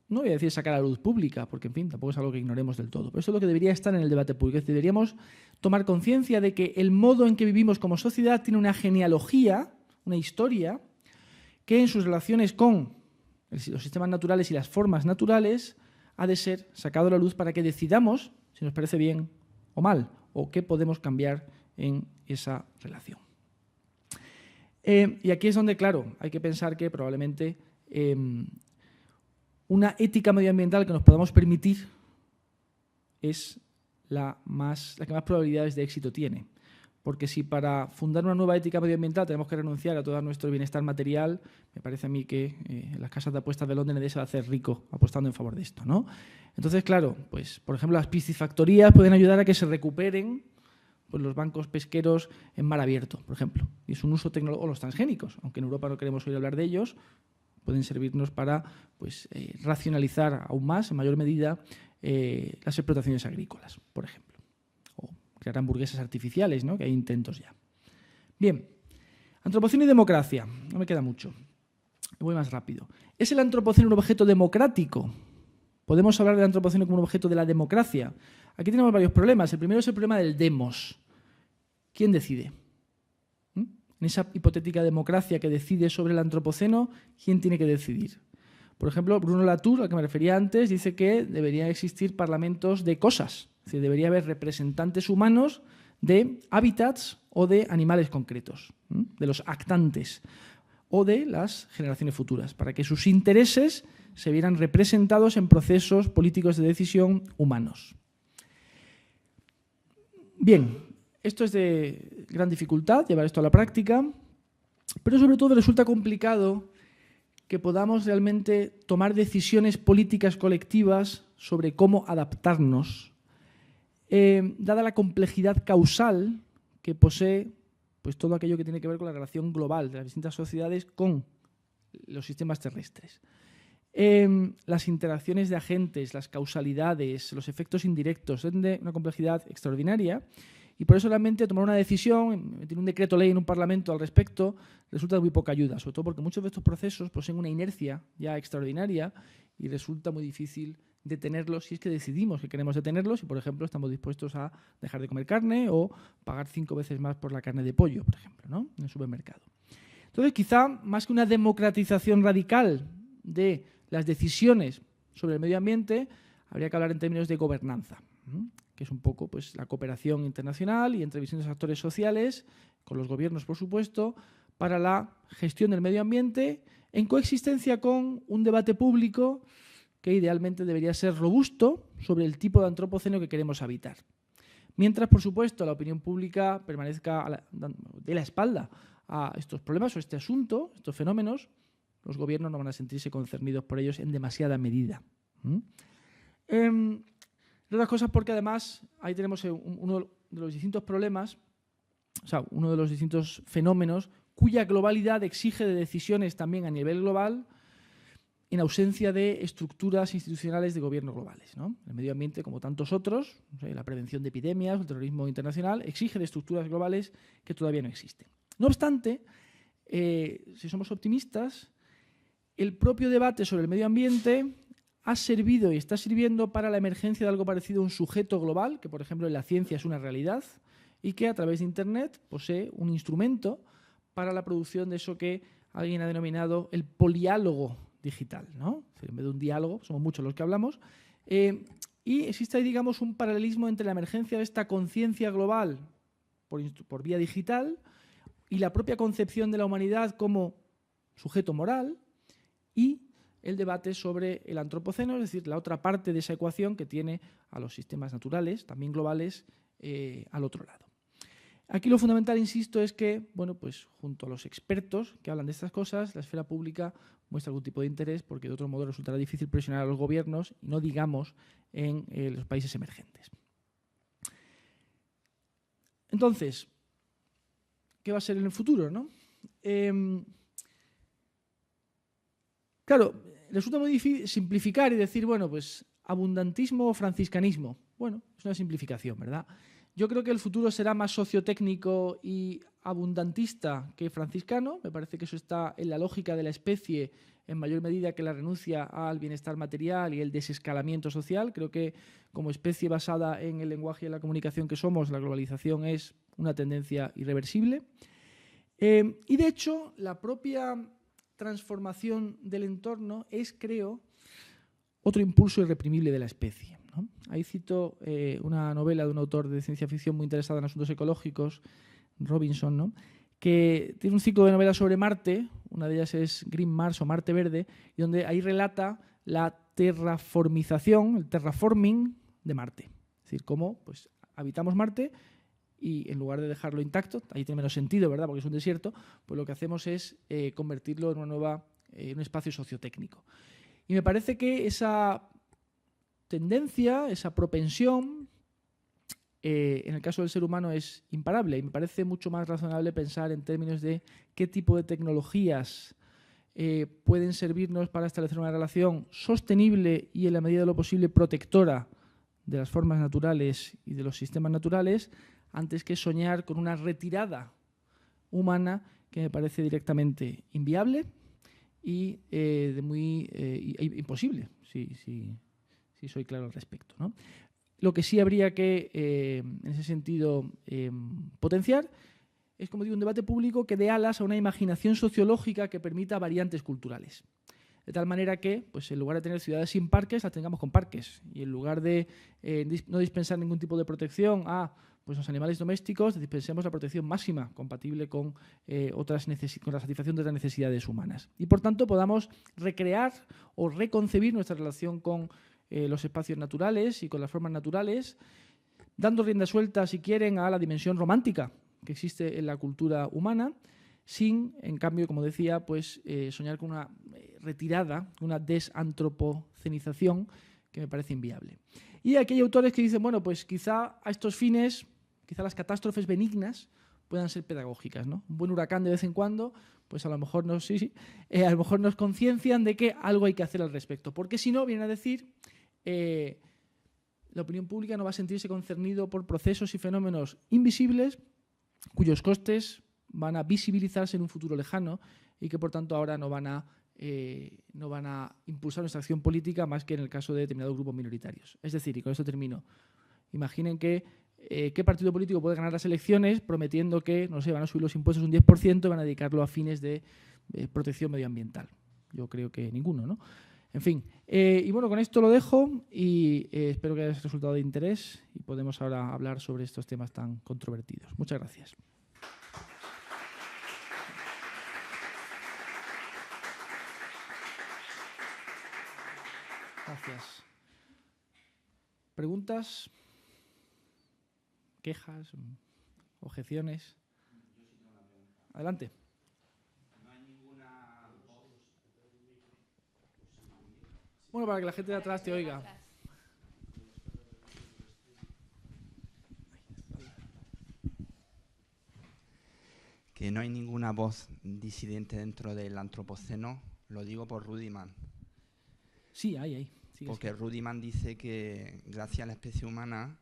no voy a decir sacar a la luz pública, porque, en fin, tampoco es algo que ignoremos del todo, pero esto es lo que debería estar en el debate público. Es decir, deberíamos tomar conciencia de que el modo en que vivimos como sociedad tiene una genealogía, una historia, que en sus relaciones con los sistemas naturales y las formas naturales ha de ser sacado a la luz para que decidamos si nos parece bien o mal, o qué podemos cambiar en esa relación. Y aquí es donde, claro, hay que pensar que probablemente una ética medioambiental que nos podamos permitir es la que más probabilidades de éxito tiene. Porque si para fundar una nueva ética medioambiental tenemos que renunciar a todo nuestro bienestar material, me parece a mí que las casas de apuestas de Londres nadie se va a hacer rico apostando en favor de esto, ¿no? Entonces, claro, pues por ejemplo las piscifactorías pueden ayudar a que se recuperen pues, los bancos pesqueros en mar abierto, por ejemplo. Y es un uso tecnológico, o los transgénicos, aunque en Europa no queremos oír hablar de ellos, pueden servirnos para pues, racionalizar aún más, en mayor medida, las explotaciones agrícolas, por ejemplo. Crear hamburguesas artificiales, ¿no?, que hay intentos ya. Bien, antropoceno y democracia. No me queda mucho. Voy más rápido. ¿Es el antropoceno un objeto democrático? ¿Podemos hablar del antropoceno como un objeto de la democracia? Aquí tenemos varios problemas. El primero es el problema del demos. ¿Quién decide? En esa hipotética democracia que decide sobre el antropoceno, ¿quién tiene que decidir? Por ejemplo, Bruno Latour, al que me refería antes, dice que deberían existir parlamentos de cosas. Es decir, debería haber representantes humanos de hábitats o de animales concretos, de los actantes o de las generaciones futuras, para que sus intereses se vieran representados en procesos políticos de decisión humanos. Bien, esto es de gran dificultad, llevar esto a la práctica, pero sobre todo resulta complicado que podamos realmente tomar decisiones políticas colectivas sobre cómo adaptarnos, dada la complejidad causal que posee pues, todo aquello que tiene que ver con la relación global de las distintas sociedades con los sistemas terrestres. Las interacciones de agentes, las causalidades, los efectos indirectos, son de una complejidad extraordinaria y por eso realmente tomar una decisión, emitir un decreto ley en un parlamento al respecto resulta de muy poca ayuda, sobre todo porque muchos de estos procesos poseen una inercia ya extraordinaria y resulta muy difícil detenerlos si es que decidimos que queremos detenerlos y, por ejemplo, estamos dispuestos a dejar de comer carne o pagar 5 veces más por la carne de pollo, por ejemplo, ¿no?, en el supermercado. Entonces, quizá más que una democratización radical de las decisiones sobre el medio ambiente, habría que hablar en términos de gobernanza, que es un poco pues, la cooperación internacional y entre distintos actores sociales, con los gobiernos, por supuesto, para la gestión del medio ambiente en coexistencia con un debate público que idealmente debería ser robusto sobre el tipo de antropoceno que queremos habitar. Mientras, por supuesto, la opinión pública permanezca de la espalda a estos problemas o este asunto, estos fenómenos, los gobiernos no van a sentirse concernidos por ellos en demasiada medida. Entre otras cosas porque además ahí tenemos uno de los distintos problemas, o sea, uno de los distintos fenómenos cuya globalidad exige de decisiones también a nivel global en ausencia de estructuras institucionales de gobierno globales, ¿no? El medio ambiente, como tantos otros, la prevención de epidemias, el terrorismo internacional, exige de estructuras globales que todavía no existen. No obstante, si somos optimistas, el propio debate sobre el medio ambiente ha servido y está sirviendo para la emergencia de algo parecido a un sujeto global, que por ejemplo en la ciencia es una realidad, y que a través de Internet posee un instrumento para la producción de eso que alguien ha denominado el poliálogo digital, ¿no? En vez de un diálogo, somos muchos los que hablamos, y existe ahí, digamos, un paralelismo entre la emergencia de esta conciencia global por vía digital y la propia concepción de la humanidad como sujeto moral y el debate sobre el antropoceno, es decir, la otra parte de esa ecuación que tiene a los sistemas naturales, también globales, al otro lado. Aquí lo fundamental, insisto, es que, bueno, pues junto a los expertos que hablan de estas cosas, la esfera pública muestra algún tipo de interés porque de otro modo resultará difícil presionar a los gobiernos, y no digamos en los países emergentes. Entonces, ¿qué va a ser en el futuro, no? Claro, resulta muy difícil simplificar y decir, bueno, pues abundantismo o franciscanismo. Bueno, es una simplificación, ¿verdad? Yo creo que el futuro será más sociotécnico y abundantista que franciscano. Me parece que eso está en la lógica de la especie en mayor medida que la renuncia al bienestar material y el desescalamiento social. Creo que como especie basada en el lenguaje y en la comunicación que somos, la globalización es una tendencia irreversible. Y de hecho, la propia transformación del entorno es, creo, otro impulso irreprimible de la especie, ¿no? Ahí cito una novela de un autor de ciencia ficción muy interesado en asuntos ecológicos, Robinson, ¿no?, que tiene un ciclo de novelas sobre Marte, una de ellas es Green Mars o Marte Verde, y donde ahí relata la terraformización, el terraforming de Marte. Es decir, cómo pues, habitamos Marte y en lugar de dejarlo intacto, ahí tiene menos sentido, ¿verdad?, porque es un desierto, pues lo que hacemos es convertirlo en una nueva, un espacio sociotécnico. Y me parece que esa tendencia, esa propensión, en el caso del ser humano es imparable, y me parece mucho más razonable pensar en términos de qué tipo de tecnologías pueden servirnos para establecer una relación sostenible y en la medida de lo posible protectora de las formas naturales y de los sistemas naturales, antes que soñar con una retirada humana que me parece directamente inviable y imposible, si soy claro al respecto, ¿no? Lo que sí habría que, en ese sentido, potenciar es, como digo, un debate público que dé alas a una imaginación sociológica que permita variantes culturales. De tal manera que, pues, en lugar de tener ciudades sin parques, las tengamos con parques. Y en lugar de no dispensar ningún tipo de protección a pues, los animales domésticos, dispensemos la protección máxima compatible con con la satisfacción de otras necesidades humanas. Y, por tanto, podamos recrear o reconcebir nuestra relación con los espacios naturales y con las formas naturales, dando rienda suelta, si quieren, a la dimensión romántica que existe en la cultura humana, sin, en cambio, como decía, pues soñar con una retirada, una desantropocenización que me parece inviable. Y aquí hay autores que dicen, bueno, pues quizá a estos fines, quizá las catástrofes benignas puedan ser pedagógicas, ¿no? Un buen huracán de vez en cuando, pues a lo mejor nos conciencian de que algo hay que hacer al respecto. Porque si no, vienen a decir, la opinión pública no va a sentirse concernido por procesos y fenómenos invisibles cuyos costes van a visibilizarse en un futuro lejano y que por tanto ahora no van a no van a impulsar nuestra acción política más que en el caso de determinados grupos minoritarios. Es decir, y con esto termino, imaginen que qué partido político puede ganar las elecciones prometiendo que, no sé, van a subir los impuestos un 10% y van a dedicarlo a fines de protección medioambiental. Yo creo que ninguno, ¿no? En fin, y bueno, con esto lo dejo y espero que haya resultado de interés y podemos ahora hablar sobre estos temas tan controvertidos. Muchas gracias. Gracias. ¿Preguntas? ¿Quejas? ¿Objeciones? Adelante. Bueno, para que la gente de atrás te oiga. Que no hay ninguna voz disidente dentro del antropoceno, lo digo por Rudiman. Sí, hay. Porque Rudiman dice que gracias a la especie humana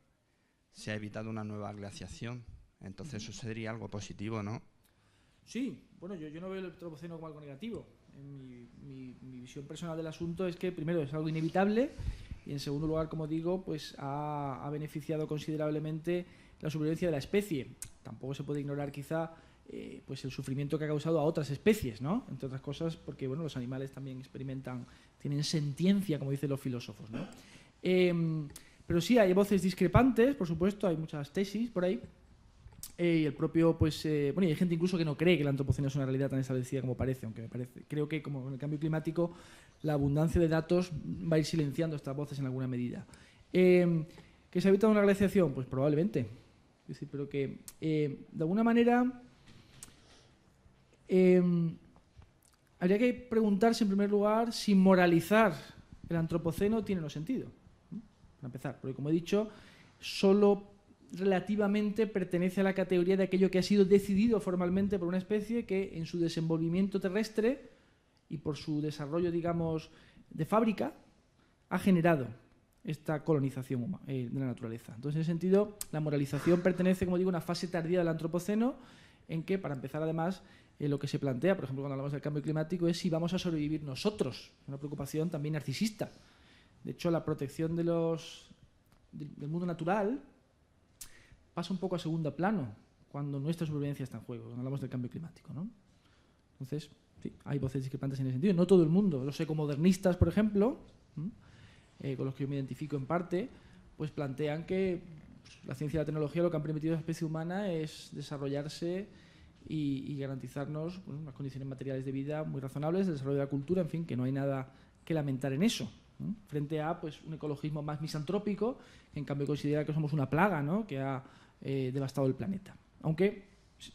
se ha evitado una nueva glaciación. Entonces eso sería algo positivo, ¿no? Sí, bueno, yo no veo el antropoceno como algo negativo. Mi visión personal del asunto es que, primero, es algo inevitable y, en segundo lugar, como digo, pues ha beneficiado considerablemente la supervivencia de la especie. Tampoco se puede ignorar, quizá, pues el sufrimiento que ha causado a otras especies, ¿no? Entre otras cosas, porque bueno, los animales también experimentan, tienen sentiencia, como dicen los filósofos, ¿no? Pero sí, hay voces discrepantes, por supuesto, hay muchas tesis por ahí. Y el propio, pues, bueno, y hay gente incluso que no cree que el antropoceno es una realidad tan establecida como parece, aunque creo que, como con el cambio climático, la abundancia de datos va a ir silenciando estas voces en alguna medida. ¿Que se ha evitado una glaciación? Pues probablemente. Es decir, pero que, de alguna manera, habría que preguntarse, en primer lugar, si moralizar el antropoceno tiene no sentido. Para empezar, porque, como he dicho, solo relativamente pertenece a la categoría de aquello que ha sido decidido formalmente por una especie que, en su desenvolvimiento terrestre y por su desarrollo, digamos, de fábrica, ha generado esta colonización de la naturaleza. Entonces, en ese sentido, la moralización pertenece, como digo, a una fase tardía del antropoceno, en que, para empezar, además, lo que se plantea, por ejemplo, cuando hablamos del cambio climático, es si vamos a sobrevivir nosotros. Una preocupación también narcisista. De hecho, la protección del mundo natural pasa un poco a segundo plano cuando nuestra supervivencia está en juego, cuando hablamos del cambio climático, ¿no? Entonces, sí, hay voces discrepantes en ese sentido. No todo el mundo. Los ecomodernistas, por ejemplo, con los que yo me identifico en parte, pues plantean que la ciencia y la tecnología lo que han permitido a la especie humana es desarrollarse y garantizarnos, bueno, unas condiciones materiales de vida muy razonables, el desarrollo de la cultura, en fin, que no hay nada que lamentar en eso, ¿no? Frente a, pues, un ecologismo más misantrópico, que en cambio considera que somos una plaga, ¿no?, que ha devastado el planeta. Aunque,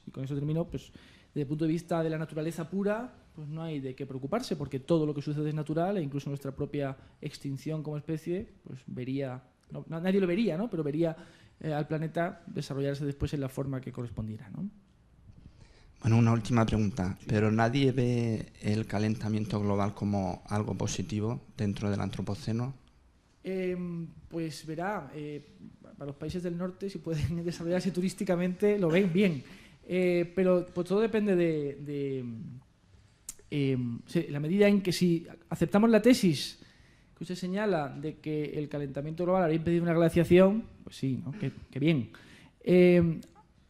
y con eso termino, pues, desde el punto de vista de la naturaleza pura, pues no hay de qué preocuparse, porque todo lo que sucede es natural, e incluso nuestra propia extinción como especie, pues vería, nadie lo vería, ¿no?, pero vería al planeta desarrollarse después en la forma que correspondiera, ¿no? Bueno, una última pregunta. ¿Pero nadie ve el calentamiento global como algo positivo dentro del antropoceno? Pues verá, para los países del norte, si pueden desarrollarse turísticamente, lo ven bien. Pero pues todo depende de la medida en que, si aceptamos la tesis que usted señala de que el calentamiento global habría impedido una glaciación, pues sí, ¿no? Que bien.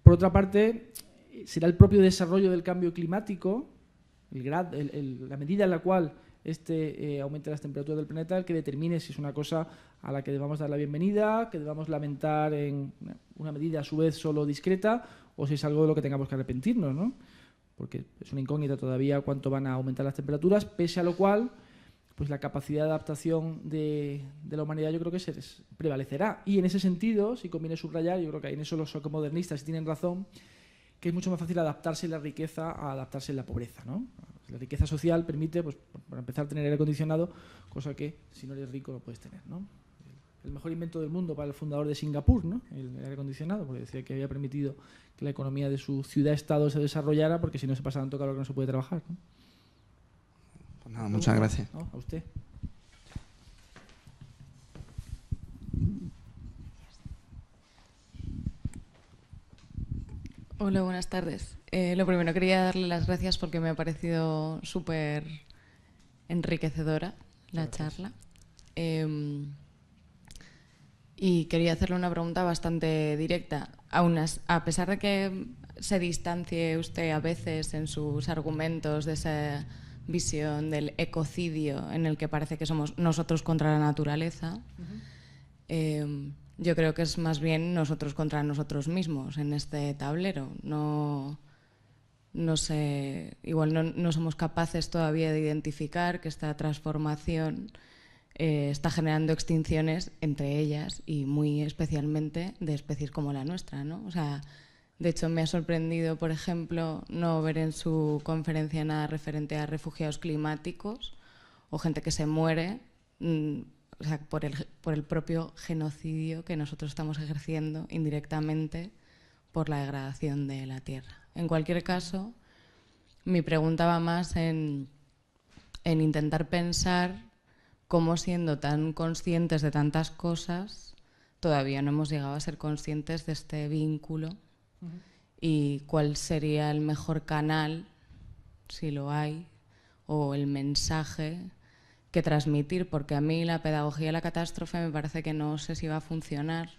Por otra parte, será el propio desarrollo del cambio climático, la medida en la cual aumente las temperaturas del planeta, el que determine si es una cosa a la que debamos dar la bienvenida, que debamos lamentar en una medida a su vez solo discreta, o si es algo de lo que tengamos que arrepentirnos, ¿no? Porque es una incógnita todavía cuánto van a aumentar las temperaturas, pese a lo cual, pues la capacidad de adaptación de la humanidad, yo creo que prevalecerá. Y en ese sentido, si conviene subrayar, yo creo que en eso los ecomodernistas tienen razón, que es mucho más fácil adaptarse en la riqueza a adaptarse en la pobreza, ¿no? La riqueza social permite, pues, para empezar, tener aire acondicionado, cosa que, si no eres rico, no puedes tener, ¿no? El mejor invento del mundo para el fundador de Singapur, ¿no?, el aire acondicionado, porque decía que había permitido que la economía de su ciudad-estado se desarrollara, porque si no se pasa tanto calor que no se puede trabajar, ¿no? Pues nada, muchas gracias. ¿No? A usted. Hola, buenas tardes. Lo primero, quería darle las gracias porque me ha parecido súper enriquecedora la charla. Y quería hacerle una pregunta bastante directa. A pesar de que se distancie usted a veces en sus argumentos de esa visión del ecocidio en el que parece que somos nosotros contra la naturaleza, yo creo que es más bien nosotros contra nosotros mismos en este tablero. No sé, igual no somos capaces todavía de identificar que esta transformación está generando extinciones, entre ellas y muy especialmente de especies como la nuestra, ¿no? O sea, de hecho me ha sorprendido, por ejemplo, no ver en su conferencia nada referente a refugiados climáticos o gente que se muere, o sea, por el propio genocidio que nosotros estamos ejerciendo indirectamente por la degradación de la tierra. En cualquier caso, mi pregunta va más en intentar pensar cómo, siendo tan conscientes de tantas cosas, todavía no hemos llegado a ser conscientes de este vínculo y cuál sería el mejor canal, si lo hay, o el mensaje que transmitir, porque a mí la pedagogía de la catástrofe me parece que no sé si va a funcionar.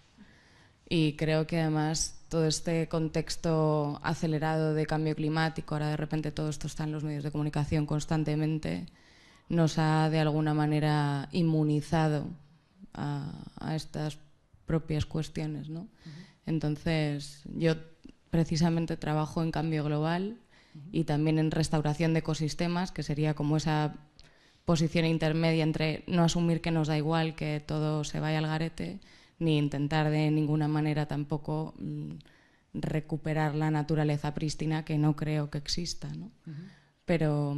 Y creo que además todo este contexto acelerado de cambio climático, ahora de repente todo esto está en los medios de comunicación constantemente, nos ha de alguna manera inmunizado a estas propias cuestiones, ¿no? Entonces, yo precisamente trabajo en cambio global y también en restauración de ecosistemas, que sería como esa posición intermedia entre no asumir que nos da igual que todo se vaya al garete, ni intentar de ninguna manera tampoco recuperar la naturaleza prístina, que no creo que exista, ¿no? Pero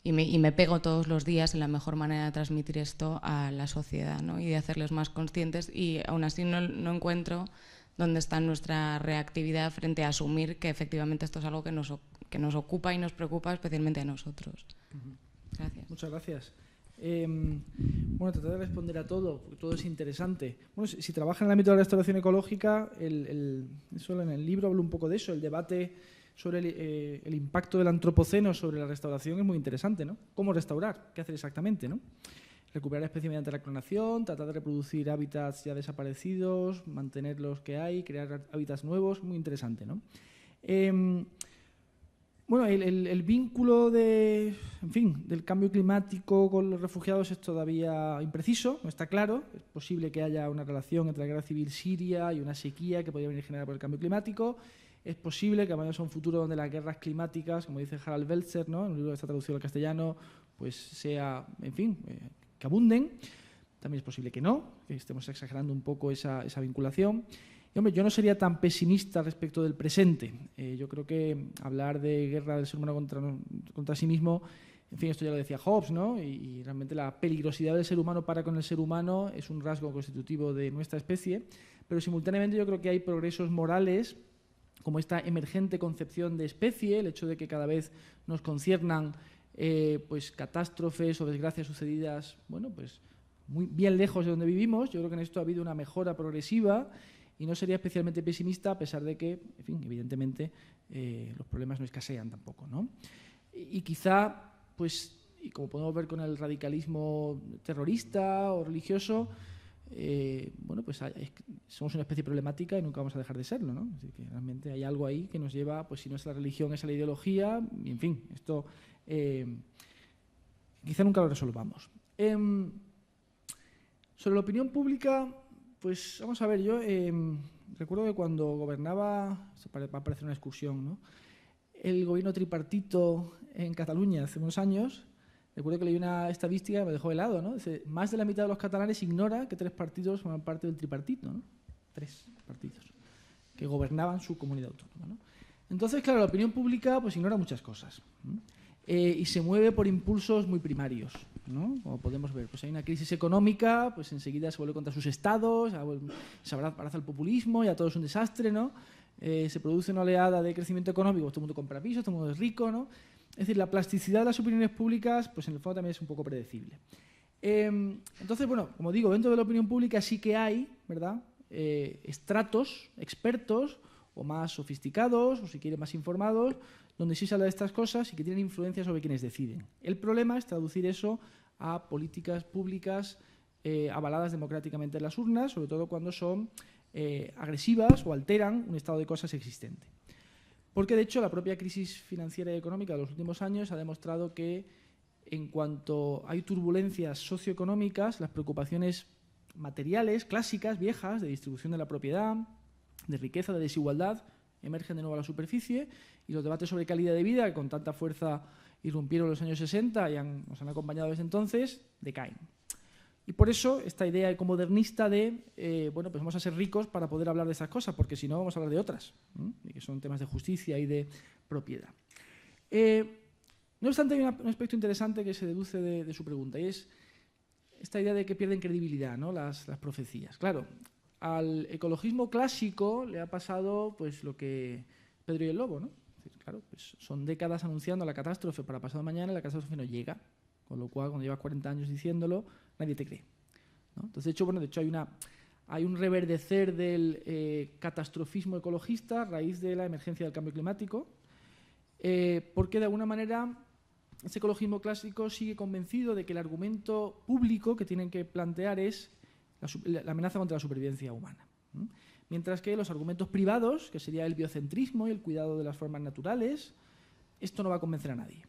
y me pego todos los días en la mejor manera de transmitir esto a la sociedad, ¿no? Y de hacerles más conscientes, y aún así no encuentro dónde está nuestra reactividad frente a asumir que efectivamente esto es algo que nos ocupa y nos preocupa especialmente a nosotros. Gracias. Muchas gracias. Bueno, tratar de responder a todo, porque todo es interesante. Bueno, si trabaja en el ámbito de la restauración ecológica, eso en el libro hablo un poco de eso, el debate sobre el impacto del antropoceno sobre la restauración es muy interesante, ¿no? ¿Cómo restaurar? ¿Qué hacer exactamente, no? Recuperar especies mediante la clonación, tratar de reproducir hábitats ya desaparecidos, mantener los que hay, crear hábitats nuevos, muy interesante, ¿no? Bueno, el vínculo del cambio climático con los refugiados es todavía impreciso, no está claro. Es posible que haya una relación entre la guerra civil siria y una sequía que podría venir generada por el cambio climático. Es posible que vayamos a un futuro donde las guerras climáticas, como dice Harald Welzer, ¿no?, en un libro que está traducido al castellano, pues sea, que abunden. También es posible que no, que estemos exagerando un poco esa vinculación. Y, hombre, yo no sería tan pesimista respecto del presente. Yo creo que hablar de guerra del ser humano contra sí mismo, en fin, esto ya lo decía Hobbes, ¿no? Y realmente la peligrosidad del ser humano para con el ser humano es un rasgo constitutivo de nuestra especie, pero simultáneamente yo creo que hay progresos morales, como esta emergente concepción de especie, el hecho de que cada vez nos conciernan pues catástrofes o desgracias sucedidas, bueno, pues muy bien lejos de donde vivimos. Yo creo que en esto ha habido una mejora progresiva y no sería especialmente pesimista, a pesar de que, en fin, evidentemente los problemas no escasean tampoco, ¿no? Y quizá, pues, y como podemos ver con el radicalismo terrorista o religioso, bueno, pues somos una especie problemática y nunca vamos a dejar de serlo, ¿no? Así que realmente hay algo ahí que nos lleva, pues si nuestra religión es la ideología, y en fin, esto quizá nunca lo resolvamos. Sobre la opinión pública, pues vamos a ver, yo recuerdo que cuando gobernaba, va a parecer una excursión, ¿no?, el gobierno tripartito en Cataluña hace unos años, recuerdo que leí una estadística que me dejó helado, ¿no? Dice, más de la mitad de los catalanes ignora que 3 partidos forman parte del tripartito, ¿no? 3 partidos que gobernaban su comunidad autónoma, ¿no? Entonces, claro, la opinión pública pues ignora muchas cosas, ¿no? Y se mueve por impulsos muy primarios, ¿no? Como podemos ver, pues hay una crisis económica, pues enseguida se vuelve contra sus estados, se abraza el populismo, ya todo es un desastre, ¿no? Se produce una oleada de crecimiento económico, todo el mundo compra pisos, todo el mundo es rico, ¿no? Es decir, la plasticidad de las opiniones públicas, pues en el fondo también es un poco predecible. Entonces, bueno, como digo, dentro de la opinión pública sí que hay, ¿verdad?, estratos, expertos, o más sofisticados, o si quieren más informados, donde sí se habla de estas cosas y que tienen influencia sobre quienes deciden. El problema es traducir eso a políticas públicas avaladas democráticamente en las urnas, sobre todo cuando son agresivas o alteran un estado de cosas existente. Porque, de hecho, la propia crisis financiera y económica de los últimos años ha demostrado que, en cuanto hay turbulencias socioeconómicas, las preocupaciones materiales, clásicas, viejas, de distribución de la propiedad, de riqueza, de desigualdad, emergen de nuevo a la superficie, y los debates sobre calidad de vida, que con tanta fuerza irrumpieron en los años 60 y nos han acompañado desde entonces, decaen. Y por eso esta idea ecomodernista de, bueno, pues vamos a ser ricos para poder hablar de esas cosas, porque si no vamos a hablar de otras, y que son temas de justicia y de propiedad. No obstante, hay un aspecto interesante que se deduce de su pregunta, y es esta idea de que pierden credibilidad, ¿no?, las profecías. Claro, al ecologismo clásico le ha pasado pues lo que Pedro y el Lobo, ¿no? Es decir, claro, pues son décadas anunciando la catástrofe para pasado mañana y la catástrofe no llega, con lo cual cuando llevas 40 años diciéndolo, nadie te cree, ¿no? Entonces, de hecho hay un reverdecer del catastrofismo ecologista a raíz de la emergencia del cambio climático, porque de alguna manera ese ecologismo clásico sigue convencido de que el argumento público que tienen que plantear es la amenaza contra la supervivencia humana. Mientras que los argumentos privados, que sería el biocentrismo y el cuidado de las formas naturales, esto no va a convencer a nadie.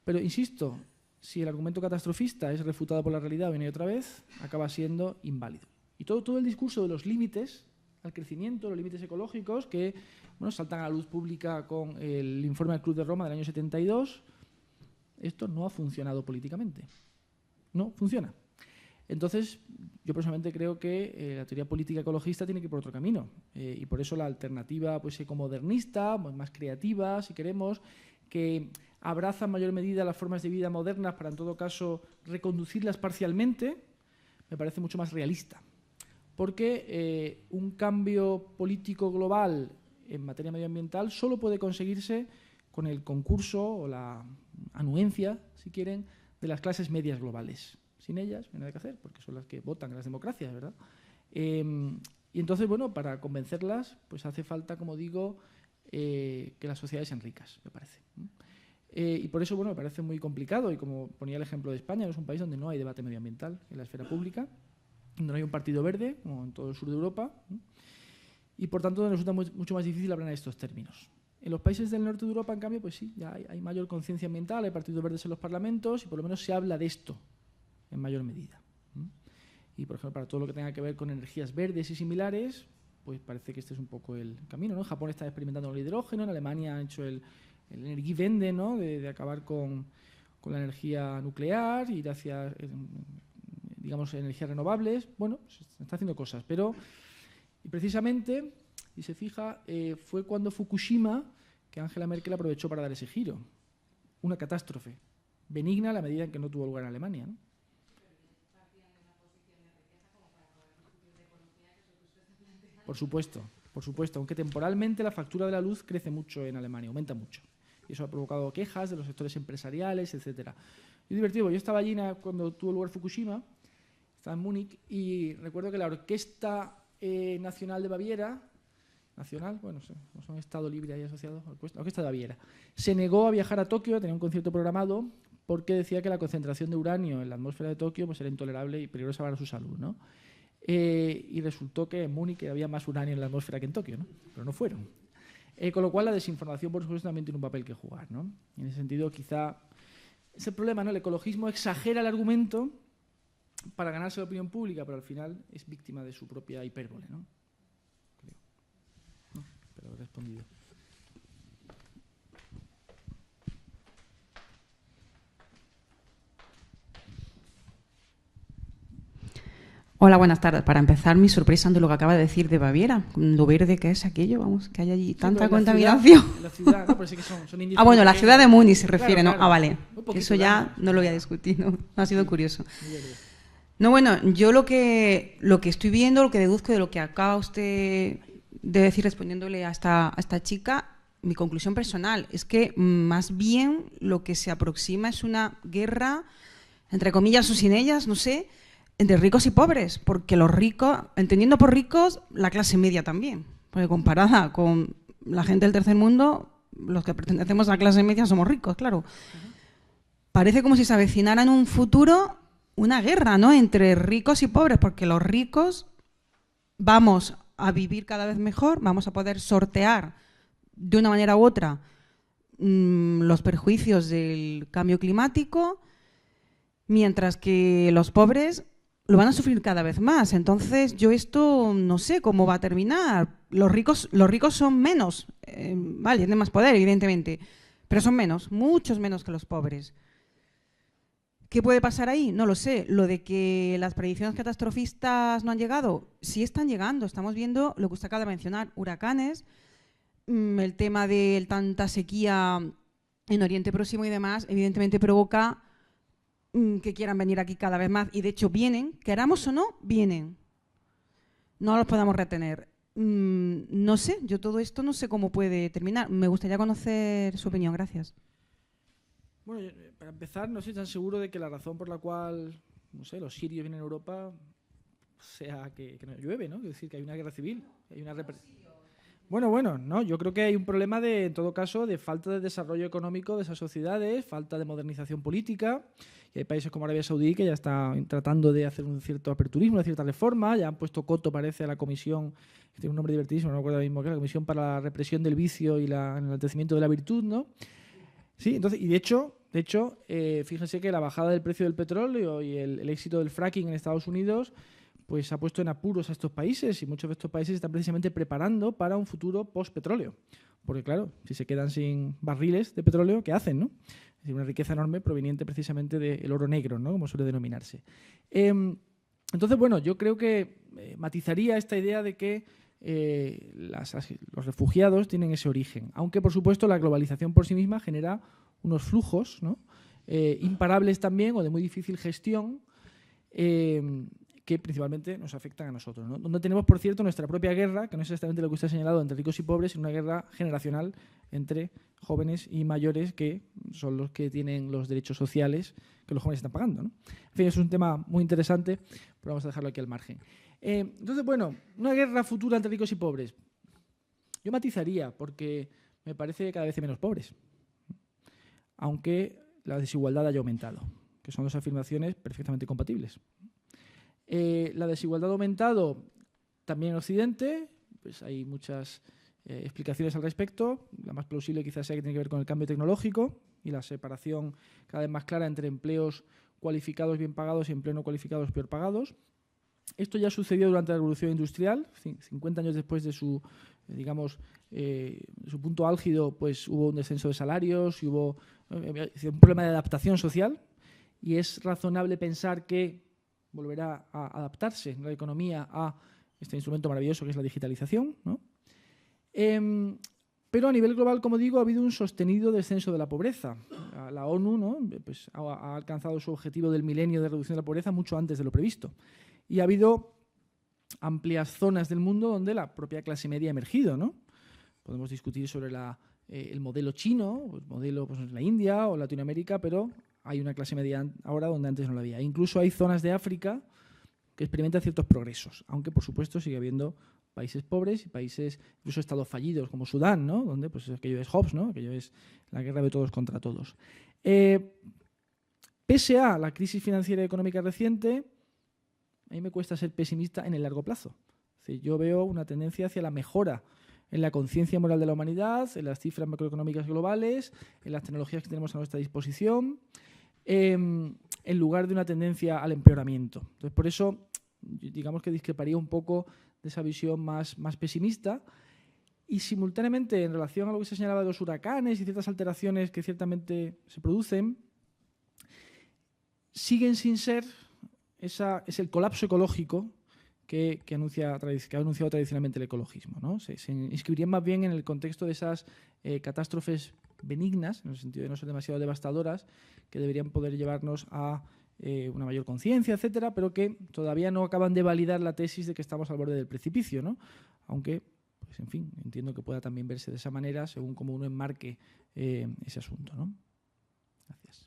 Pero, insisto, si el argumento catastrofista es refutado por la realidad una y otra vez, acaba siendo inválido. Y todo el discurso de los límites al crecimiento, los límites ecológicos, que bueno, saltan a la luz pública con el informe del Club de Roma del año 72, esto no ha funcionado políticamente. No funciona. Entonces, yo personalmente creo que la teoría política ecologista tiene que ir por otro camino. Y por eso la alternativa pues, ecomodernista, pues, más creativa, si queremos, que abraza en mayor medida las formas de vida modernas para, en todo caso, reconducirlas parcialmente, me parece mucho más realista. Porque un cambio político global en materia medioambiental solo puede conseguirse con el concurso o la anuencia, si quieren, de las clases medias globales. Sin ellas no hay nada que hacer, porque son las que votan en las democracias, ¿verdad? Y entonces, bueno, para convencerlas, pues hace falta, como digo, que las sociedades sean ricas, me parece. Y por eso, bueno, me parece muy complicado, y como ponía el ejemplo de España, es un país donde no hay debate medioambiental en la esfera pública, donde no hay un partido verde, como en todo el sur de Europa, y por tanto nos resulta mucho más difícil hablar en estos términos. En los países del norte de Europa, en cambio, pues sí, ya hay mayor conciencia ambiental, hay partidos verdes en los parlamentos, y por lo menos se habla de esto en mayor medida. Y, por ejemplo, para todo lo que tenga que ver con energías verdes y similares, pues parece que este es un poco el camino, ¿no? En Japón está experimentando el hidrógeno, en Alemania han hecho el Energiewende, ¿no?, de acabar con la energía nuclear, ir hacia, digamos, energías renovables. Bueno, se están haciendo cosas, pero y precisamente, si se fija, fue cuando Fukushima que Angela Merkel aprovechó para dar ese giro. Una catástrofe benigna a la medida en que no tuvo lugar en Alemania, ¿no? Por supuesto, aunque temporalmente la factura de la luz crece mucho en Alemania, aumenta mucho. Y eso ha provocado quejas de los sectores empresariales, etcétera. Es divertido, yo estaba allí cuando tuvo lugar Fukushima, estaba en Múnich, y recuerdo que la Orquesta Nacional de Baviera, bueno, son un estado libre ahí asociado, la Orquesta de Baviera, se negó a viajar a Tokio, tenía un concierto programado, porque decía que la concentración de uranio en la atmósfera de Tokio pues, era intolerable y peligrosa para su salud, ¿no? Y resultó que en Múnich había más uranio en la atmósfera que en Tokio, ¿no? Pero no fueron. Con lo cual la desinformación, por supuesto, también tiene un papel que jugar, ¿no? En ese sentido, quizá ese problema, ¿no? El ecologismo exagera el argumento para ganarse la opinión pública, pero al final es víctima de su propia hipérbole, ¿no? Creo. No, pero he respondido. Hola, buenas tardes. Para empezar, mi sorpresa ante lo que acaba de decir de Baviera, lo verde que es aquello, vamos, que hay allí tanta contaminación. La ciudad, no, pero sí que son Ah, bueno, la ciudad de Múnich se refiere, claro, ¿no? Ah, vale. Eso ya grande. no lo voy a discutir, ¿no? Ha sido curioso. No, bueno, yo lo que estoy viendo, lo que deduzco de lo que acaba usted de decir respondiéndole a esta chica, mi conclusión personal es que más bien lo que se aproxima es una guerra, entre comillas o sin ellas, no sé, entre ricos y pobres, porque los ricos, entendiendo por ricos la clase media también, porque comparada con la gente del tercer mundo, los que pertenecemos a la clase media somos ricos, claro. Parece como si se avecinara en un futuro una guerra, ¿no?, entre ricos y pobres, porque los ricos vamos a vivir cada vez mejor, vamos a poder sortear de una manera u otra los perjuicios del cambio climático, mientras que los pobres lo van a sufrir cada vez más. Entonces, yo esto no sé cómo va a terminar. Los ricos son menos, vale, tienen más poder, evidentemente, pero son menos, muchos menos que los pobres. ¿Qué puede pasar ahí? No lo sé. Lo de que las predicciones catastrofistas no han llegado, sí están llegando. Estamos viendo lo que usted acaba de mencionar, huracanes, el tema de tanta sequía en Oriente Próximo y demás, evidentemente provoca que quieran venir aquí cada vez más. Y de hecho vienen, queramos o no, vienen. No los podamos retener. No sé, yo todo esto no sé cómo puede terminar. Me gustaría conocer su opinión. Gracias. Bueno, para empezar, no estoy tan seguro de que la razón por la cual, no sé, los sirios vienen a Europa sea que no llueve, ¿no? Es decir, que hay una guerra civil, hay una Bueno, no, yo creo que hay un problema en todo caso, de falta de desarrollo económico de esas sociedades, falta de modernización política, y hay países como Arabia Saudí que ya están tratando de hacer un cierto aperturismo, una cierta reforma, ya han puesto coto, parece, a la comisión, que tiene un nombre divertidísimo, no me acuerdo ahora mismo, que es la Comisión para la Represión del Vicio y el Enaltecimiento de la Virtud, ¿no? Sí, entonces, y de hecho, fíjense que la bajada del precio del petróleo y el éxito del fracking en Estados Unidos pues ha puesto en apuros a estos países, y muchos de estos países están precisamente preparando para un futuro post-petróleo. Porque claro, si se quedan sin barriles de petróleo, ¿qué hacen, no? Es decir, una riqueza enorme proveniente precisamente del oro negro, ¿no?, como suele denominarse. Entonces, bueno, yo creo que matizaría esta idea de que los refugiados tienen ese origen, aunque por supuesto la globalización por sí misma genera unos flujos, ¿no?, imparables también, o de muy difícil gestión, que principalmente nos afectan a nosotros, ¿no? Donde tenemos, por cierto, nuestra propia guerra, que no es exactamente lo que usted ha señalado, entre ricos y pobres, sino una guerra generacional entre jóvenes y mayores, que son los que tienen los derechos sociales que los jóvenes están pagando, ¿no? En fin, es un tema muy interesante, pero vamos a dejarlo aquí al margen. Entonces, bueno, una guerra futura entre ricos y pobres. Yo matizaría, porque me parece que cada vez hay menos pobres, aunque la desigualdad haya aumentado, que son dos afirmaciones perfectamente compatibles. La desigualdad ha aumentado también en Occidente, pues hay muchas explicaciones al respecto. La más plausible quizás sea que tiene que ver con el cambio tecnológico y la separación cada vez más clara entre empleos cualificados bien pagados y empleos no cualificados peor pagados. Esto ya sucedió durante la Revolución Industrial, 50 años después de su, digamos, su punto álgido, pues hubo un descenso de salarios y hubo un problema de adaptación social, y es razonable pensar que volverá a adaptarse la economía a este instrumento maravilloso que es la digitalización, ¿no? Pero a nivel global, como digo, ha habido un sostenido descenso de la pobreza. La ONU, ¿no?, pues ha alcanzado su objetivo del milenio de reducción de la pobreza mucho antes de lo previsto. Y ha habido amplias zonas del mundo donde la propia clase media ha emergido, ¿no? Podemos discutir sobre el modelo chino, el modelo pues, en la India o Latinoamérica, pero hay una clase media ahora donde antes no la había. Incluso hay zonas de África que experimentan ciertos progresos, aunque por supuesto sigue habiendo países pobres y países, incluso estados fallidos como Sudán, ¿no?, donde pues aquello es Hobbes, ¿no?, aquello es la guerra de todos contra todos. Pese a la crisis financiera y económica reciente, a mí me cuesta ser pesimista en el largo plazo. Es decir, yo veo una tendencia hacia la mejora en la conciencia moral de la humanidad, en las cifras macroeconómicas globales, en las tecnologías que tenemos a nuestra disposición, en lugar de una tendencia al empeoramiento. Entonces, por eso, digamos que discreparía un poco de esa visión más pesimista, y simultáneamente, en relación a lo que se señalaba de los huracanes y ciertas alteraciones que ciertamente se producen, siguen sin ser es el colapso ecológico que ha anunciado tradicionalmente el ecologismo, ¿no? Se inscribirían más bien en el contexto de esas catástrofes benignas, en el sentido de no ser demasiado devastadoras, que deberían poder llevarnos a una mayor conciencia, etcétera, pero que todavía no acaban de validar la tesis de que estamos al borde del precipicio, ¿no? Aunque, pues, en fin, entiendo que pueda también verse de esa manera según cómo uno enmarque ese asunto, ¿no? Gracias.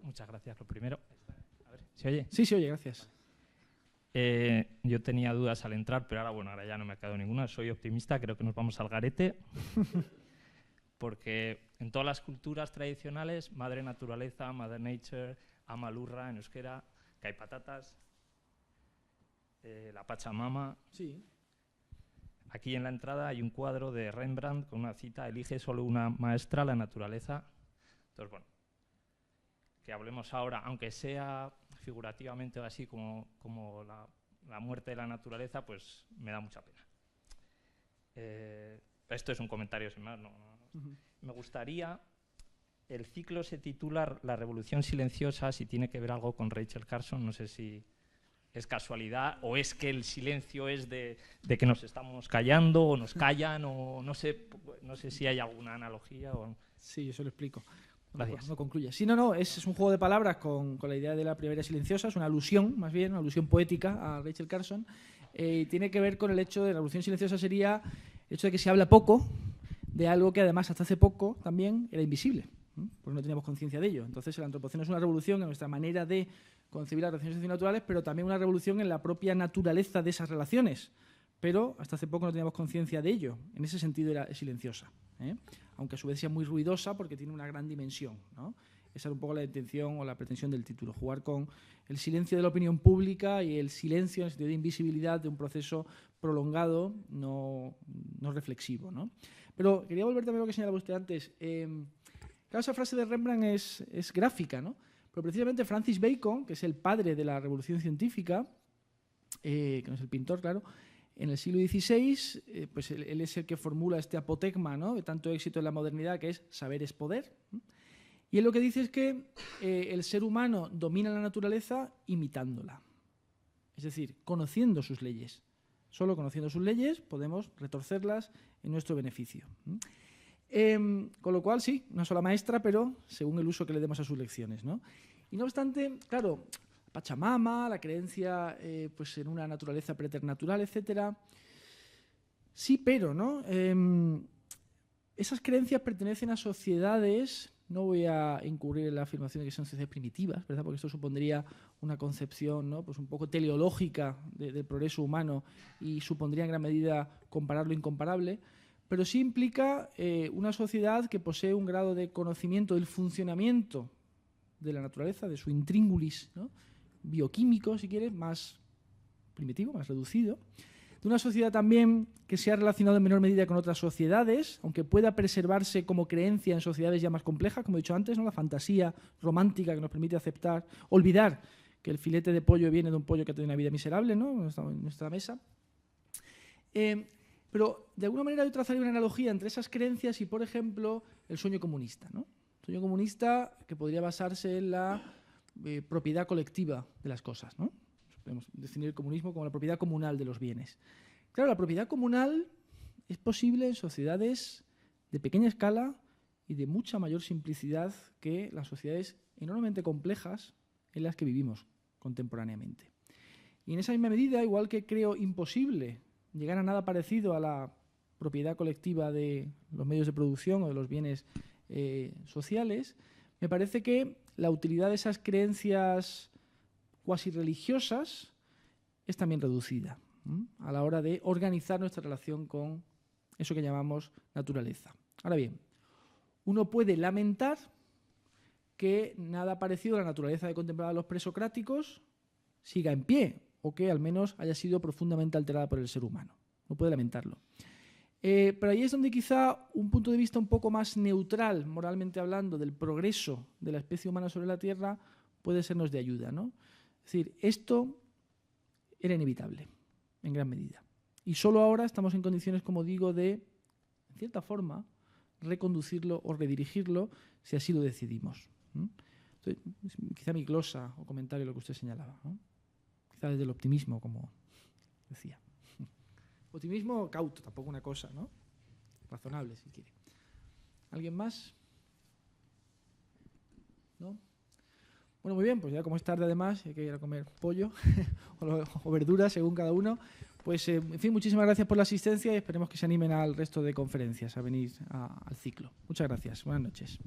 muchas gracias. Lo primero, a ver, ¿se oye? Sí, se oye, gracias. Yo tenía dudas al entrar, pero ahora ya no me ha quedado ninguna. Soy optimista, creo que nos vamos al garete. Porque en todas las culturas tradicionales, madre naturaleza, mother nature, ama lurra en euskera, que hay patatas, la Pachamama. Sí. Aquí en la entrada hay un cuadro de Rembrandt con una cita: elige solo una maestra, la naturaleza. Entonces, bueno, que hablemos ahora, aunque sea figurativamente o así como la muerte de la naturaleza, pues me da mucha pena. Esto es un comentario sin más. Me gustaría, el ciclo se titula La revolución silenciosa, si tiene que ver algo con Rachel Carson, no sé si es casualidad o es que el silencio es de que nos estamos callando o nos callan, o no sé si hay alguna analogía. Sí, eso lo explico. Gracias. No concluye. Sí, no, es un juego de palabras con la idea de la primavera silenciosa, es una alusión, más bien, una alusión poética a Rachel Carson. Tiene que ver con el hecho de la revolución silenciosa, sería el hecho de que se habla poco de algo que además hasta hace poco también era invisible, porque no teníamos conciencia de ello. Entonces el antropoceno es una revolución en nuestra manera de concebir las relaciones socionaturales, pero también una revolución en la propia naturaleza de esas relaciones. Pero hasta hace poco no teníamos conciencia de ello. En ese sentido era silenciosa, aunque a su vez sea muy ruidosa porque tiene una gran dimensión, ¿no? Esa era un poco la intención o la pretensión del título, jugar con el silencio de la opinión pública y el silencio en el sentido de invisibilidad de un proceso prolongado, no reflexivo, ¿no? Pero quería volver también a lo que señalaba usted antes. Claro, esa frase de Rembrandt es gráfica, ¿no? Pero precisamente Francis Bacon, que es el padre de la revolución científica, que no es el pintor, claro, en el siglo XVI, pues él es el que formula este apotegma, ¿no?, de tanto éxito en la modernidad, que es saber es poder. Y él lo que dice es que el ser humano domina la naturaleza imitándola. Es decir, conociendo sus leyes. Solo conociendo sus leyes podemos retorcerlas en nuestro beneficio. Con lo cual, sí, una sola maestra, pero según el uso que le demos a sus lecciones, ¿no? Y no obstante, claro, Pachamama, la creencia pues en una naturaleza preternatural, etcétera. Sí, pero, ¿no? Esas creencias pertenecen a sociedades, no voy a incurrir en la afirmación de que son sociedades primitivas, ¿verdad?, porque esto supondría una concepción, ¿no?, pues un poco teleológica del progreso humano y supondría en gran medida comparar lo incomparable, pero sí implica una sociedad que posee un grado de conocimiento del funcionamiento de la naturaleza, de su intríngulis, ¿no?, bioquímico, si quieres, más primitivo, más reducido, de una sociedad también que se ha relacionado en menor medida con otras sociedades, aunque pueda preservarse como creencia en sociedades ya más complejas, como he dicho antes, ¿no?, la fantasía romántica que nos permite aceptar, olvidar que el filete de pollo viene de un pollo que ha tenido una vida miserable, ¿no?, en nuestra mesa. Pero de alguna manera yo trazaría una analogía entre esas creencias y, por ejemplo, el sueño comunista, ¿no? El sueño comunista que podría basarse en la propiedad colectiva de las cosas, ¿no? Podemos definir el comunismo como la propiedad comunal de los bienes. Claro, la propiedad comunal es posible en sociedades de pequeña escala y de mucha mayor simplicidad que las sociedades enormemente complejas en las que vivimos contemporáneamente. Y en esa misma medida, igual que creo imposible llegar a nada parecido a la propiedad colectiva de los medios de producción o de los bienes sociales, me parece que la utilidad de esas creencias cuasi religiosas es también reducida a la hora de organizar nuestra relación con eso que llamamos naturaleza. Ahora bien, uno puede lamentar que nada parecido a la naturaleza que contemplaban los presocráticos siga en pie o que al menos haya sido profundamente alterada por el ser humano. No puede lamentarlo. Pero ahí es donde quizá un punto de vista un poco más neutral, moralmente hablando, del progreso de la especie humana sobre la Tierra puede sernos de ayuda, ¿no? Es decir, esto era inevitable, en gran medida. Y solo ahora estamos en condiciones, como digo, de, en cierta forma, reconducirlo o redirigirlo si así lo decidimos. Entonces, quizá mi glosa o comentario lo que usted señalaba, ¿no? Quizá desde el optimismo, como decía. Optimismo cauto, tampoco una cosa, ¿no? Razonable, si quiere. ¿Alguien más? ¿No? Bueno, muy bien, pues ya como es tarde además, hay que ir a comer pollo o verduras, según cada uno. Pues, en fin, muchísimas gracias por la asistencia y esperemos que se animen al resto de conferencias a venir al ciclo. Muchas gracias. Buenas noches.